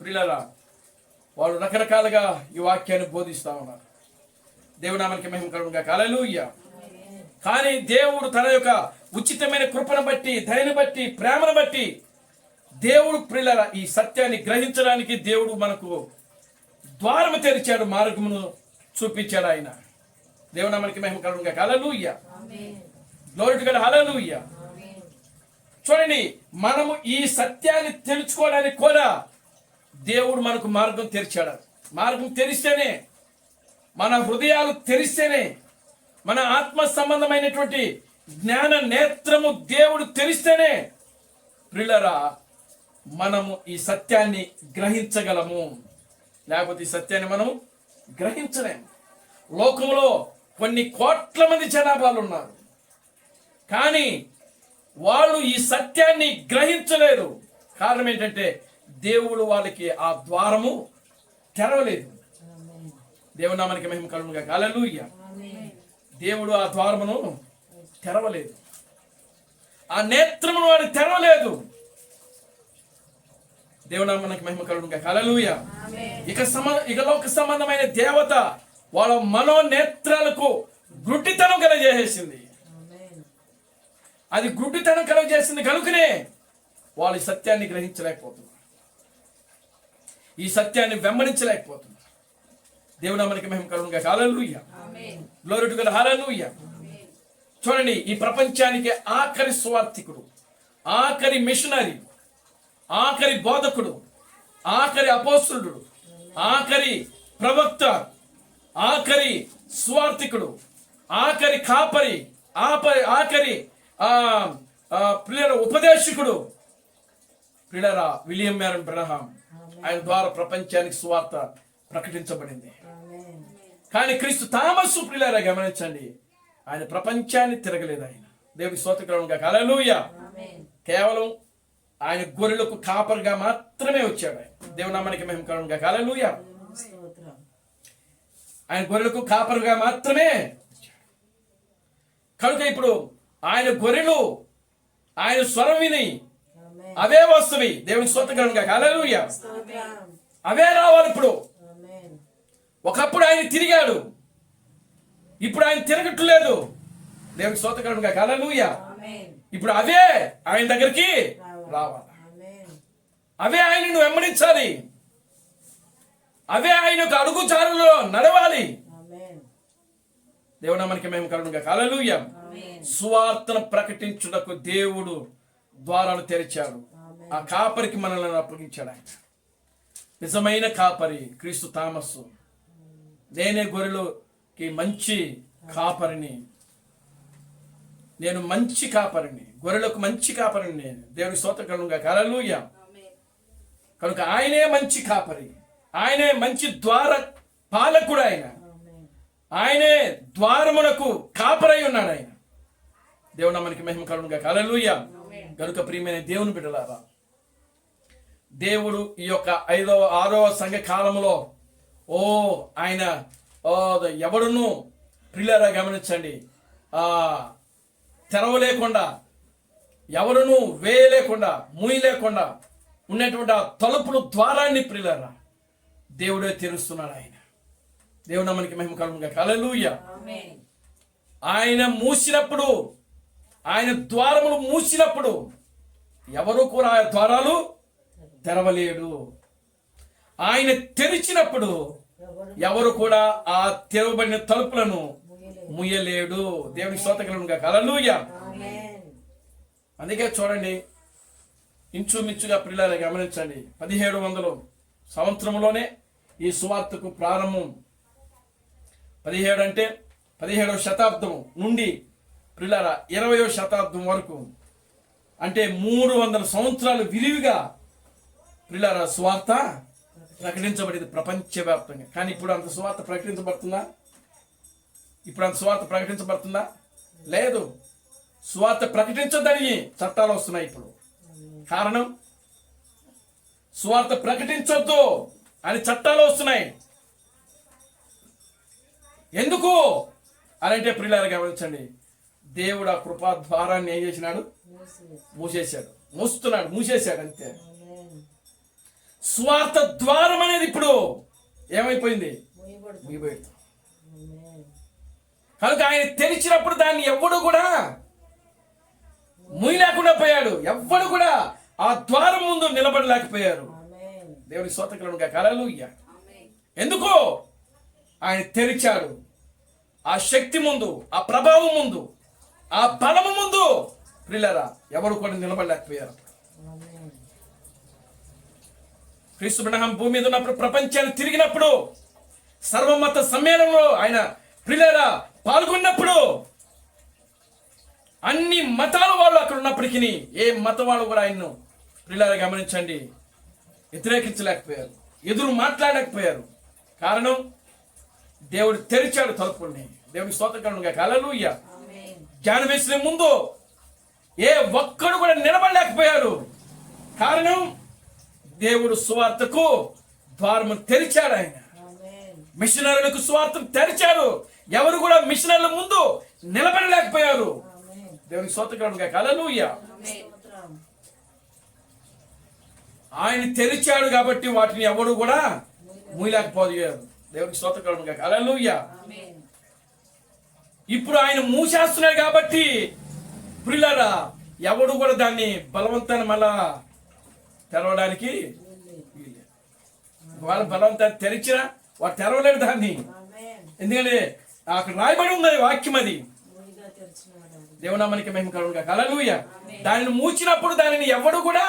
S5: ప్రియులారా వాళ్ళు రకరకాలుగా ఈ వాక్యాన్ని బోధిస్తా ఉన్నారు. దేవుడు నామానికి మహిమ కలుగును గాక, హల్లెలూయా. కానీ దేవుడు తన యొక్క ఉచితమైన కృపను బట్టి, దయను బట్టి, ప్రేమను బట్టి దేవుడు ప్రియులారా ఈ సత్యాన్ని గ్రహించడానికి దేవుడు మనకు ద్వారము తెరిచాడు, మార్గమును చూపించాడు. ఆయన దేవుడు నామానికి మహిమ కలుగును గాక, hallelujah. Glory to God, hallelujah. చూడండి, మనము ఈ సత్యాన్ని తెలుసుకోవడానికి కూడా దేవుడు మనకు మార్గం తెరిచాడు. మార్గం తెరిస్తేనే, మన హృదయాలు తెరిస్తేనే, మన ఆత్మ సంబంధమైనటువంటి జ్ఞాన నేత్రము దేవుడు తెరిస్తేనే ప్రియులారా మనము ఈ సత్యాన్ని గ్రహించగలము. లేకపోతే ఈ సత్యాన్ని మనం గ్రహించలేము. లోకంలో కొన్ని కోట్ల మంది జనాభాలు ఉన్నారు, కానీ వాళ్ళు ఈ సత్యాన్ని గ్రహించలేరు. కారణం ఏంటంటే దేవుడు వాళ్ళకి ఆ ద్వారము తెరవలేదు. దేవుని నామానికి మహిమ కలుగును గాక, హల్లెలూయా. దేవుడు ఆ ద్వారమును తెరవలేదు, ఆ నేత్రమును వాడు తెరవలేదు. దేవుని నామానికి మహిమ కలుగును గాక, హల్లెలూయా. ఇక లోక సంబంధమైన దేవత వాళ్ళ మనోనేత్రాలకు గుడ్డితనం కలగజేసింది. అది గుడ్డితనం కలుగజేసింది కనుకనే వాళ్ళు ఈ సత్యాన్ని గ్రహించలేకపోతున్నారు, ఈ సత్యాన్ని వెంబడించలేకపోతున్నారు. దేవుని నామానికి మహిమ కలుగును గాక, hallelujah. Glory to God, hallelujah. చూడండి, ఈ ప్రపంచానికి ఆఖరి సువార్థికుడు, ఆఖరి మిషనరీ, ఆఖరి బోధకుడు, ఆఖరి అపోస్తలుడు, ఆఖరి ప్రవక్త, ఆఖరి సువార్థికుడు, ఆఖరి కాపరి, ఆఖరి ప్రియుల ఉపదేశకుడు ప్రియులరా విలియం మ్యారన్ బ్రహ్మాం. ఆయన ద్వారా ప్రపంచానికి సువార్త ప్రకటించబడింది. కానీ క్రీస్తు థామస్ ప్రియులరా గమనించండి, ఆయన ప్రపంచాన్ని తిరగలేదు. ఆయన దేవుడికి స్తోత్రం కలుగును గాక, హల్లెలూయా. కేవలం ఆయన గొర్రెలకు కాపరిగా మాత్రమే వచ్చాడు. ఆయన దేవుని నామానికి మహిమ కలుగును గాక, హల్లెలూయా. ఆయన గొర్రెలకు కాపరిగా మాత్రమే కనుక ఇప్పుడు ఆయన గొర్రెలు ఆయన స్వరం విని అవే వస్తువి. దేవునికి స్తోత్రం కలుగును గాక, హల్లెలూయా. అవే రావాలి. ఇప్పుడు ఒకప్పుడు ఆయన తిరిగాడు, ఇప్పుడు ఆయన తిరగట్లేదు. దేవునికి స్తోత్రం కలుగును గాక, హల్లెలూయా. ఇప్పుడు అవే ఆయన దగ్గరికి రావాలి, అవే ఆయనను వెంబడించాలి, అవే ఆయన యొక్క అడుగుజాడలో నడవాలి. దేవుని నామానికి మహిమ కలుగును గాక, హల్లెలూయా. సువార్తను ప్రకటించుటకు దేవుడు ద్వారాలు తెరిచాడు. ఆ కాపరికి మనల్ని అప్పగించాడు. ఆయన నిజమైన కాపరి క్రీస్తు థామస్. నేనే గొర్రెలకి మంచి కాపరిని, నేను మంచి కాపరిని, గొర్రెలకు మంచి కాపరిని నేను. దేవుని స్తోత్రం కలుగును గాక, హల్లెలూయా. కనుక ఆయనే మంచి కాపరి, ఆయనే మంచి ద్వార పాలకుడు. ఆయనే ద్వారమునకు కాపరై ఉన్నాడు. ఆయన దేవుని నామానికి మహిమ కలుగును గాక, హల్లెలూయా. కనుక ప్రియమైన దేవుని బిడ్డలారా, దేవుడు ఈ యొక్క 6వ సంఘ కాలంలో ఆయన ఎవడును ప్రియులారా గమనించండి, తెరవలేకుండా, ఎవరును వేయలేకుండా, మూయలేకుండా ఉన్నటువంటి ఆ తలుపులు ద్వారాన్ని ప్రియులారా దేవుడే తెరుస్తున్నాడు. ఆయన దేవుని నామానికి మహిమ కలుగును గాక, హల్లెలూయా. ఆయన మూసినప్పుడు ఆయన ద్వారములు మూసినప్పుడు ఎవరు కూడా ఆ ద్వారాలు తెరవలేడు. ఆయన తెరిచినప్పుడు ఎవరు కూడా ఆ తెరవబడిన తలుపులను ముయ్యలేడు. దేవుని స్తోత్రం గాక. హల్లెలూయా. అందుకే చూడండి, ఇంచుమించుగా ప్రియులారా గమనించండి, 1700 సంవత్సరంలోనే ఈ సువార్తకు ప్రారంభం. 17 అంటే 17వ శతాబ్దం నుండి ప్రియులారా 20వ శతాబ్దం వరకు, అంటే 300 సంవత్సరాలు విరివిగా ప్రియులారా సువార్త ప్రకటించబడింది ప్రపంచవ్యాప్తంగా. కానీ ఇప్పుడు అంత సువార్త ప్రకటించబడుతుందా? ఇప్పుడు అంత సువార్త ప్రకటించబడుతుందా? లేదు. సువార్త ప్రకటించొద్దని చట్టాలు వస్తున్నాయి ఇప్పుడు. కారణం, సువార్త ప్రకటించొద్దు అని చట్టాలు వస్తున్నాయి. ఎందుకు అని అంటే ప్రియులారా గమనించండి, దేవుడు ఆ కృపా ద్వారాన్ని ఏం చేసినాడు? మూసేశాడు. మూసేశాడు అంతే. స్వార్థ ద్వారం అనేది ఇప్పుడు ఏమైపోయింది? మూయబడింది. కనుక ఆయన తెరిచినప్పుడు దాన్ని ఎవ్వడు కూడా మూయలేకుండా పోయాడు. ఎవ్వడు కూడా ఆ ద్వారం ముందు నిలబడలేకపోయారు. దేవుని స్తోత్రం గాక. హల్లెలూయా. ఎందుకు? ఆయన తెరిచాడు. ఆ శక్తి ముందు, ఆ ప్రభావం ముందు, ఆ బలము ముందు ప్రియులారా ఎవరు కూడా నిలబడలేకపోయారు. క్రీస్తు బ్రహ్మ భూమి మీద ఉన్నప్పుడు, ప్రపంచాన్ని తిరిగినప్పుడు, సర్వమత సమ్మేళనంలో ఆయన ప్రియులారా పాల్గొన్నప్పుడు, అన్ని మతాల వాళ్ళు అక్కడ ఉన్నప్పటికీ ఏ మతం వాళ్ళు కూడా ఆయన్ను ప్రియులారా గమనించండి వ్యతిరేకించలేకపోయారు, ఎదురు మాట్లాడలేకపోయారు. కారణం, దేవుడు తెరిచాడు తలుపుల్ని. దేవుని స్తోత్రం గాక. హల్లెలూయా. జ్ఞానం వేసిన ముందు ఏ ఒక్కడు కూడా నిలబడలేకపోయారు. కారణం, దేవుడు సువార్తకు ద్వారము తెరిచాడు. ఆయన మిషనరీలకు సువార్తను తెరిచాడు. ఎవరు కూడా మిషనరీల ముందు నిలబడలేకపోయారు. దేవునికి స్తోత్రం గాక. హల్లెలూయా. ఆయన తెరిచాడు కాబట్టి వాటిని ఎవరు కూడా మూయలేకపోయారు. దేవునికి స్తోత్రం గాక. హల్లెలూయా. ఇప్పుడు ఆయన మూసేస్తున్నాడు కాబట్టి ప్రియులారా ఎవడు కూడా దాన్ని బలవంతాన్ని మళ్ళా తెరవడానికి వాళ్ళ బలవంతాన్ని తెరిచినా వాడు తెరవలేడు దాన్ని. ఎందుకంటే అక్కడ రాయబడి ఉంది వాక్యం. అది దేవునామానికి మహిమ కలుగును గాక. హల్లెలూయా. దానిని మూచినప్పుడు దానిని ఎవడు కూడా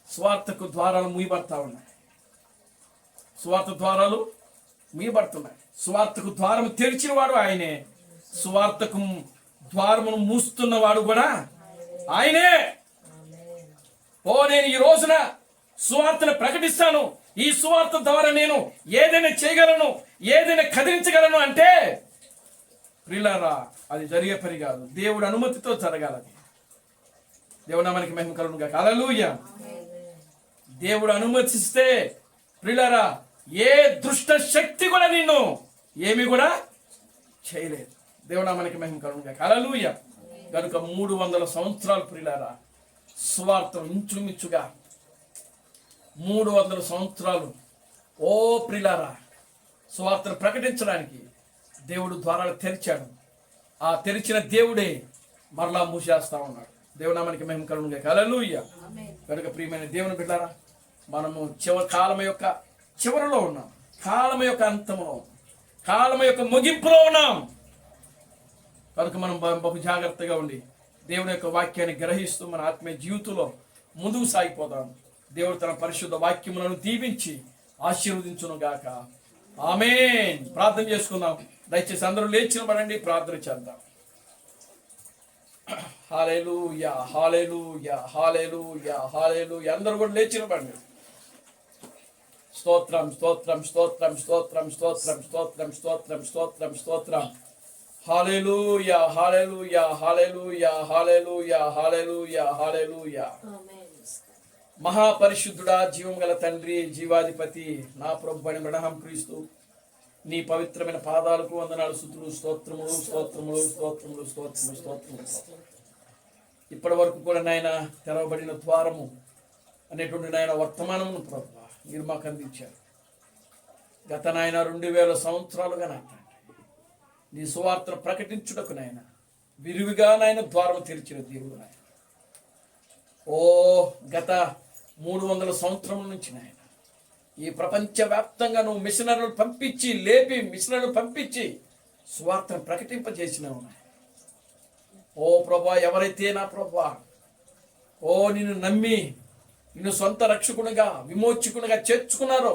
S5: స్వార్థకు ద్వారాలు మూయబడతా ఉన్నాయి. స్వార్థ ద్వారాలు మూయబడుతున్నాయి. స్వార్థకు ద్వారం తెరిచిన వాడు ఆయనే. స్వార్థకు ద్వారమును మూస్తున్నవాడు కూడా ఆయనే. నేను ఈ రోజున సువార్తను ప్రకటిస్తాను, ఈ సువార్త ద్వారా నేను ఏదైనా చేయగలను, ఏదైనా కదిలించగలను అంటే ప్రియులారా అది జరిగే పని కాదు. దేవుడి అనుమతితో జరగాలి. దేవుడు మనకి మహిమ కలుగును గాక. హల్లెలూయా. దేవుడు అనుమతిస్తే ప్రియులారా ఏ దుష్ట శక్తి కూడా నిన్ను ఏమి కూడా చేయలేదు. దేవుడు మనకి మహిమ కలుగును గాక. హల్లెలూయా. కనుక 300 సంవత్సరాలు ప్రియులారా సువార్త ఇంచుమించుగా 300 సంవత్సరాలు ప్రియులారా సువార్తను ప్రకటించడానికి దేవుడు ద్వారాలు తెరిచాడు. ఆ తెరిచిన దేవుడే మరలా మూసేస్తా ఉన్నాడు. దేవునామానికి మహిమ కలుగును గాక. హల్లెలూయా. కనుక ప్రియమైన దేవుని బిడ్డలారా, మనము కాలం యొక్క చివరిలో ఉన్నాం. కాలం యొక్క అంతంలో ఉన్నాం. కాలం యొక్క ముగింపులో ఉన్నాం. కనుక మనం బహు జాగ్రత్తగా ఉండి దేవుని యొక్క వాక్యాన్ని గ్రహిస్తూ మన ఆత్మీయ జీవితంలో ముందుకు సాగిపోతాం. దేవుడు తన పరిశుద్ధ వాక్యములను దీవించి ఆశీర్వదించును గాక. ఆమేన్. ప్రార్థన చేసుకుందాం. దయచేసి అందరూ లేచి నిలబడండి, ప్రార్థన చేద్దాం. హల్లెలూయా, హల్లెలూయా, హల్లెలూయా, హల్లెలూయా. అందరూ కూడా లేచి నిలబడండి. స్తోత్రం, స్తోత్రం, స్తోత్రం, స్తోత్రం, స్తోత్రం, స్తోత్రం, స్తోత్రం, స్తోత్రం, స్తోత్రం. హల్లెలూయా, హల్లెలూయా, హల్లెలూయా, హల్లెలూయా, హల్లెలూయా, హల్లెలూయా. మహాపరిశుద్ధుడా, జీవం గల తండ్రి, జీవాధిపతి, నా ప్రభువైన అబ్రహాం క్రీస్తు, నీ పవిత్రమైన పాదాలకు వందనాలు, స్తుతులు, స్తోత్రములు, స్తోత్రములు, స్తోత్రములు, స్తోత్రములు, స్తోత్రములు. ఇప్పటి వరకు కూడా నాయన తెరవబడిన ద్వారము అనేటువంటి నాయన వర్తమానమును ప్రభువా మీరు మాకు అందించారు. గత నాయన 2000 సంవత్సరాలుగా నాయన నీ సువార్తను ప్రకటించుటకు నాయన
S1: విరివిగా నాయన ద్వారం తెరిచిన దేవుడు నాయన. ఓ గత 300 సంవత్సరముల నుంచి నాయన ఈ ప్రపంచవ్యాప్తంగా నువ్వు మిషనరీలు పంపించి లేపి మిషనరీలు పంపించి సువార్తను ప్రకటింపజేసినావు నాయన. ఓ ప్రభా, ఎవరైతే నా ప్రభా నిన్ను నమ్మి నిన్ను సొంత రక్షకునిగా విమోచకునిగా చేర్చుకున్నారో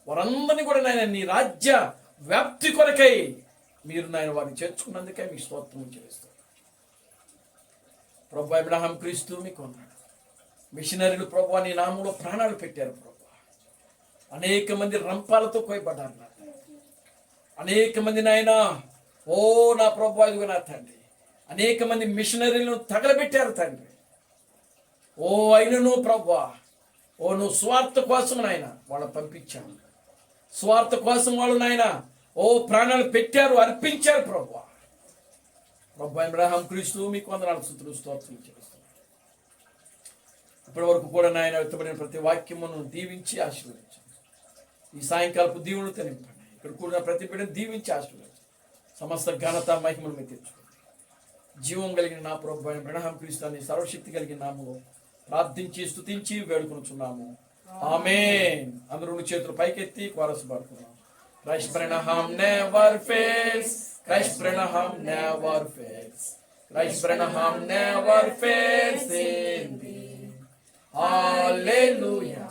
S1: వారందరినీ కూడా నాయన నీ రాజ్య వ్యాప్తి కొరకై మీరు నాయన వారిని చేర్చుకున్నందుకే మీ స్తోత్రం చేస్తారు. ప్రభా, అబ్రహాం క్రీస్తు మీకు ఉన్నాడు. మిషనరీలు ప్రభా నీ నామంలో ప్రాణాలు పెట్టారు ప్రభా. అనేక మంది రంపాలతో కోయబడ్డారు నా తండ్రి. అనేక మంది నాయన నా ప్రభా ఇదిగో నా తండ్రి అనేక మంది మిషనరీలను తగలబెట్టారు తండ్రి. అయినను ప్రభా నువ్వు స్వార్థ కోసం నాయన వాళ్ళని పంపించావు. స్వార్థ కోసం వాళ్ళు నాయన ప్రాణాలు పెట్టారు, అర్పించారు ప్రభా. అబ్రహాం క్రీస్తు మీకు వందనాలు స్తుతులు స్తోత్రం చేస్తున్నాను. ఇప్పటి వరకు కూడా నాయన వ్యక్తపడిన ప్రతి వాక్యమును దీవించి ఆశీర్వదించండి. ఈ సాయంకాలపు దీవులు నింపండి. ఇక్కడ కూడిన ప్రతి బిడ్డను దీవించి ఆశీర్వదించండి. సమస్త ఘనత మహిమను మీరు తెచ్చుకోండి. జీవం కలిగిన నా ప్రభు అబ్రహాం క్రీస్తు అని సర్వశక్తి కలిగిన నామములో ప్రార్థించి స్తుతించి వేడుకొనుచున్నాము. ఆమేన్. అందరూ చేతులు పైకెత్తి chorus పాడుకున్నాం. Christ Branham never fails. Christ Branham never fails. Christ Branham never fails in thee. Hallelujah.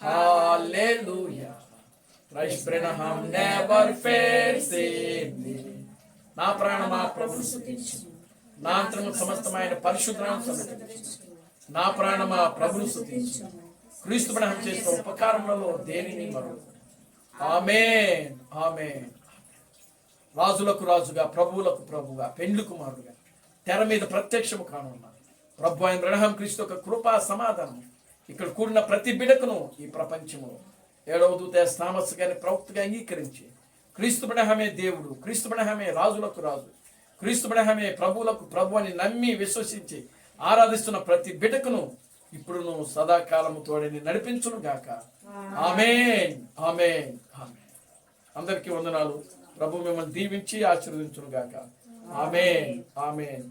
S1: Hallelujah. Christ Branham never fails in thee. నా ప్రాణమా ప్రభువును స్తుతించు. నా అంతరంగ సమస్తమైన పరిశుద్ధనామమును సన్నతించు. నా ప్రాణమా ప్రభువును స్తుతించు. క్రీస్తు బ్రహ్మ చేసిన ఉపకారములలో దేనిని మరువకు. ఆమేన్. ఆమేన్. రాజులకు రాజుగా ప్రభువులకు ప్రభుగా పెండ్లి కుమారుడుగా తెర మీద ప్రత్యక్షము కానున్నాను ప్రభు అయిన అబ్రహాం క్రీస్తు యొక్క కృపా సమాధానం ఇక్కడ కూడిన ప్రతి బిడకును ఈ ప్రపంచములో 7వ దూత థామస్ గారిని ప్రవక్తగా అంగీకరించి క్రీస్తు బ్రహ్మే దేవుడు, క్రీస్తు బ్రహ్మే రాజులకు రాజు, క్రీస్తు బ్రహ్మే ప్రభువులకు ప్రభు అని నమ్మి విశ్వసించి ఆరాధిస్తున్న ప్రతి బిడకును ఇప్పుడు నువ్వు సదాకాలము తోడని నడిపించును గాక. ఆమేన్. ఆమేన్. ఆమేన్. అందరికీ వందనాలు. ప్రభు మిమ్మల్ని దీవించి ఆశీర్వదించును గాక. ఆమేన్. ఆమేన్.